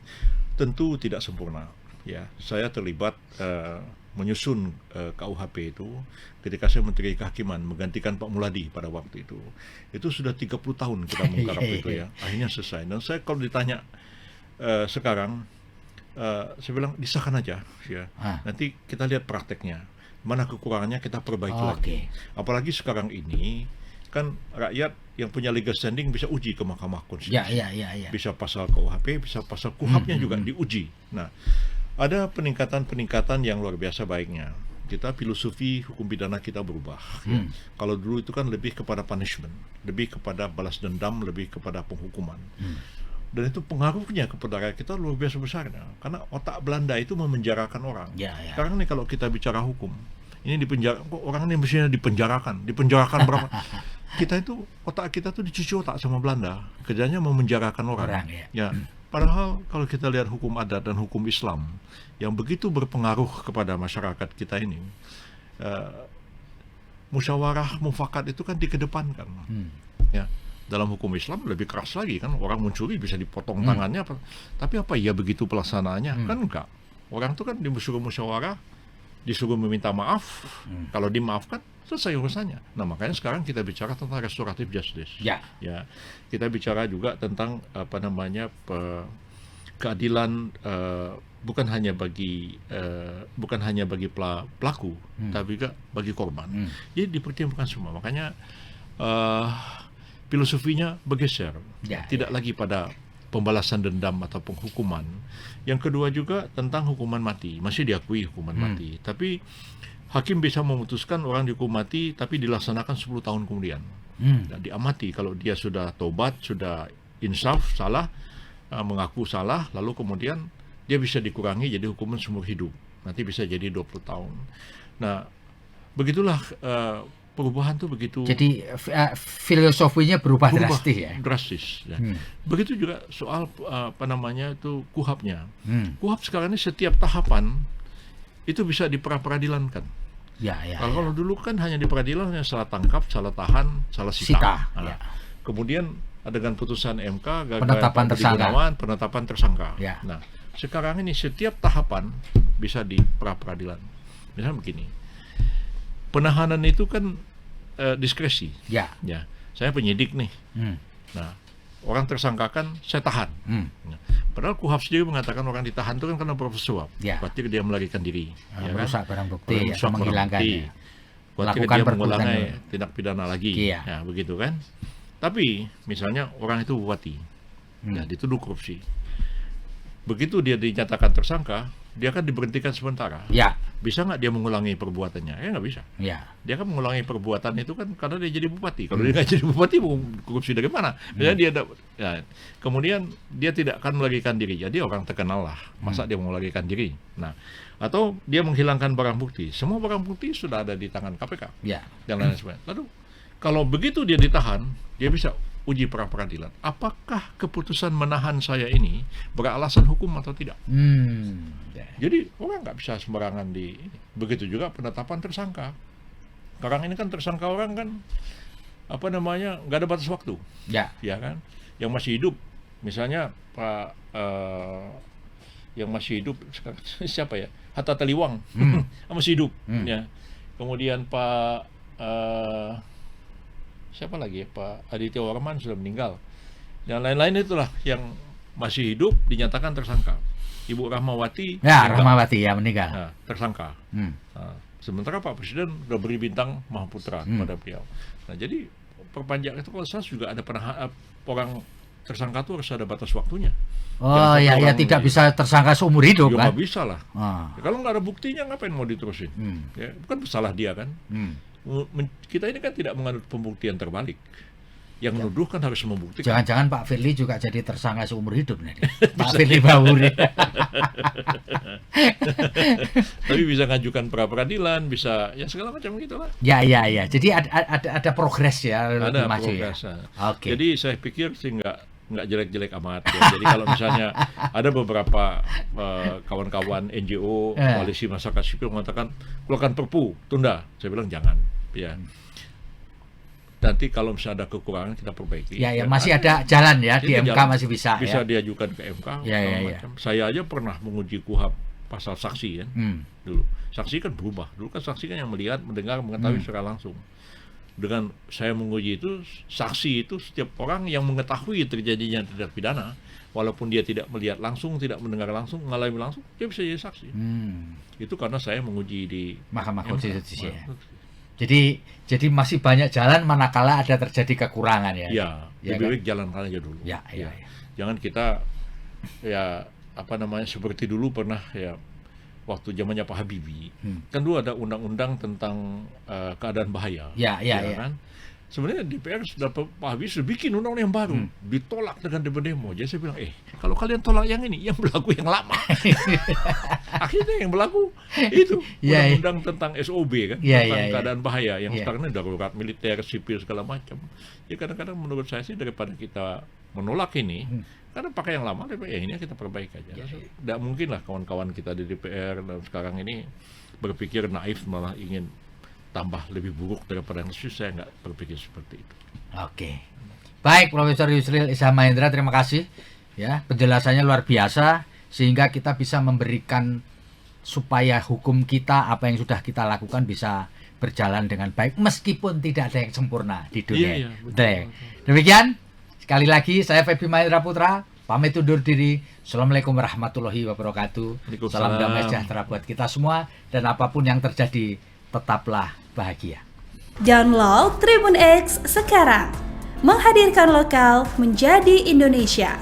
Tentu tidak sempurna. Ya, saya terlibat menyusun KUHP itu ketika saya Menteri Kehakiman menggantikan Pak Muladi pada waktu itu. Itu sudah 30 tahun kita menggarap itu ya. Akhirnya selesai. Dan saya kalau ditanya sekarang saya bilang disahkan aja ya. Nanti kita lihat prakteknya, mana kekurangannya kita perbaiki lagi. Apalagi sekarang ini kan rakyat yang punya legal standing bisa uji ke Mahkamah Konstitusi. Bisa pasal KUHP, bisa pasal KUHP-nya juga diuji. Nah, ada peningkatan yang luar biasa baiknya. Kita filosofi hukum pidana kita berubah. Ya. Kalau dulu itu kan lebih kepada punishment, lebih kepada balas dendam, lebih kepada penghukuman. Dan itu pengaruhnya kepada rakyat kita luar biasa besarnya. Karena otak Belanda itu memenjarakan orang. Ya, ya. Sekarang nih kalau kita bicara hukum, ini dipenjara, kok orang ini mestinya dipenjarakan berapa? Kita itu, otak kita tuh dicuci otak sama Belanda. Kerjanya memenjarakan orang. Ya. Padahal kalau kita lihat hukum adat dan hukum Islam yang begitu berpengaruh kepada masyarakat kita ini, musyawarah mufakat itu kan dikedepankan. Ya. Dalam hukum Islam lebih keras lagi kan, orang mencuri bisa dipotong tangannya, tapi apa iya begitu pelaksanaannya? Kan enggak. Orang itu kan disuruh musyawarah, disuruh meminta maaf, kalau dimaafkan selesai urusannya. Nah, makanya sekarang kita bicara tentang restoratif justice. Ya, kita bicara juga tentang keadilan, bukan hanya bagi pelaku, tapi juga bagi korban. Jadi dipertimbangkan semua. Makanya filosofinya bergeser, tidak lagi pada pembalasan dendam atau penghukuman. Yang kedua juga tentang hukuman mati, masih diakui hukuman mati, tapi hakim bisa memutuskan orang dihukum mati tapi dilaksanakan 10 tahun kemudian. Dan diamati kalau dia sudah tobat, sudah insaf, salah, mengaku salah, lalu kemudian dia bisa dikurangi jadi hukuman seumur hidup. Nanti bisa jadi 20 tahun. Nah, begitulah perubahan tuh begitu. Jadi filosofinya berubah drastis ya. Drastis. Ya. Begitu juga soal KUHAP-nya. KUHAP sekarang ini setiap tahapan itu bisa diperadilankan. Kalau dulu kan hanya di peradilan hanya salah tangkap, salah tahan, salah sita. Kemudian dengan putusan MK penetapan tersangka. Nah, sekarang ini setiap tahapan bisa di peradilan. Misalnya begini. Penahanan itu kan diskresi. Ya, saya penyidik nih. Nah, orang tersangkakan saya tahan. Nah, padahal KUHAP sendiri mengatakan orang ditahan itu kan karena bersuap. Berarti dia melarikan diri. Merusak barang bukti, menghilangkannya. Berarti dia mengulangi tindak pidana lagi. Ya, begitu kan. Tapi misalnya orang itu bupati, dituduh korupsi. Begitu dia dinyatakan tersangka, dia kan diberhentikan sementara. Bisa nggak dia mengulangi perbuatannya? Nggak bisa. Dia kan mengulangi perbuatan itu kan karena dia jadi bupati. Kalau dia nggak jadi bupati, mau korupsi dari mana? Misalnya kemudian dia tidak akan melarikan diri. Jadi orang terkenal lah. Masa dia mau melarikan diri? Nah, atau dia menghilangkan barang bukti. Semua barang bukti sudah ada di tangan KPK. Dan lain sebagainya. Lalu kalau begitu dia ditahan, dia bisa uji pra-peradilan. Apakah keputusan menahan saya ini beralasan hukum atau tidak? Jadi orang nggak bisa sembarangan begitu juga penetapan tersangka. Sekarang ini kan tersangka orang kan nggak ada batas waktu. Ya kan? Yang masih hidup, misalnya Pak yang masih hidup siapa ya? Hatta Taliwang masih hidup. Ya. Kemudian Pak siapa lagi ya? Pak Aditya Warman sudah meninggal. Dan lain-lain itulah yang masih hidup dinyatakan tersangka. Ibu Rahmawati meninggal. Nah, tersangka. Sementara Pak Presiden sudah beri bintang Mahaputra kepada beliau. Nah, jadi perpanjangan itu kalau saya juga ada orang tersangka itu harus ada batas waktunya. Tidak bisa tersangka seumur hidup kan? Nggak bisa lah. Ya, kalau nggak ada buktinya ngapain mau diterusin? Ya, bukan salah dia kan? Kita ini kan tidak menganut pembuktian terbalik. Yang menuduh kan harus membuktikan. Jangan-jangan Pak Firly juga jadi tersangka seumur hidup nanti. Pak Firly Bahuri. Tapi bisa ngajukan pra-peradilan, bisa ya segala macam gitulah. Ya. Jadi ada progres ya. Ada progres. Ya. Jadi saya pikir sih nggak jelek-jelek amat. Ya. Jadi kalau misalnya ada beberapa kawan-kawan NGO, koalisi masyarakat sipil mengatakan keluarkan Perpu, tunda. Saya bilang jangan. Ya. Nanti kalau misalnya ada kekurangan kita perbaiki. Masih ada jalan ya di MK masih bisa. Bisa diajukan ke MK. Saya aja pernah menguji KUHAP pasal saksi kan. Dulu saksi kan berubah. Dulu kan saksi kan yang melihat, mendengar, mengetahui secara langsung. Dengan saya menguji itu, saksi itu setiap orang yang mengetahui terjadinya tindak pidana, walaupun dia tidak melihat langsung, tidak mendengar langsung, mengalami langsung, dia bisa jadi saksi. Itu karena saya menguji di Mahkamah Konstitusi. Jadi masih banyak jalan manakala ada terjadi kekurangan ya. Lebih baik jalankan aja dulu. Jangan kita seperti dulu pernah waktu zamannya Pak Habibie. Kan dulu ada undang-undang tentang keadaan bahaya. Kan? sebenarnya DPR sudah Pak Habibie sudah bikin undang-undang yang baru, ditolak dengan demo. Jadi saya bilang, kalau kalian tolak yang ini, yang berlaku yang lama. Akhirnya yang berlaku itu undang-undang tentang SOB kan, tentang keadaan bahaya yang sekarang ini darurat militer, sipil segala macam. Ya kadang-kadang menurut saya sih daripada kita menolak ini, karena pakai yang lama, ini kita perbaiki aja. Tidak mungkin lah kawan-kawan kita di DPR dan sekarang ini berpikir naif malah ingin tambah lebih buruk daripada yang susah. Saya nggak berpikir seperti itu. Oke, baik Profesor Yusril Iza Mahendra, terima kasih ya, penjelasannya luar biasa sehingga kita bisa memberikan supaya hukum kita, apa yang sudah kita lakukan bisa berjalan dengan baik meskipun tidak ada yang sempurna di dunia. Betul. Demikian sekali lagi saya Feby Mahendra Putra pamit undur diri. Assalamualaikum warahmatullahi wabarakatuh. Salam damai sejahtera buat kita semua dan apapun yang terjadi tetaplah bahagia. Download Tribun X sekarang, menghadirkan lokal menjadi Indonesia.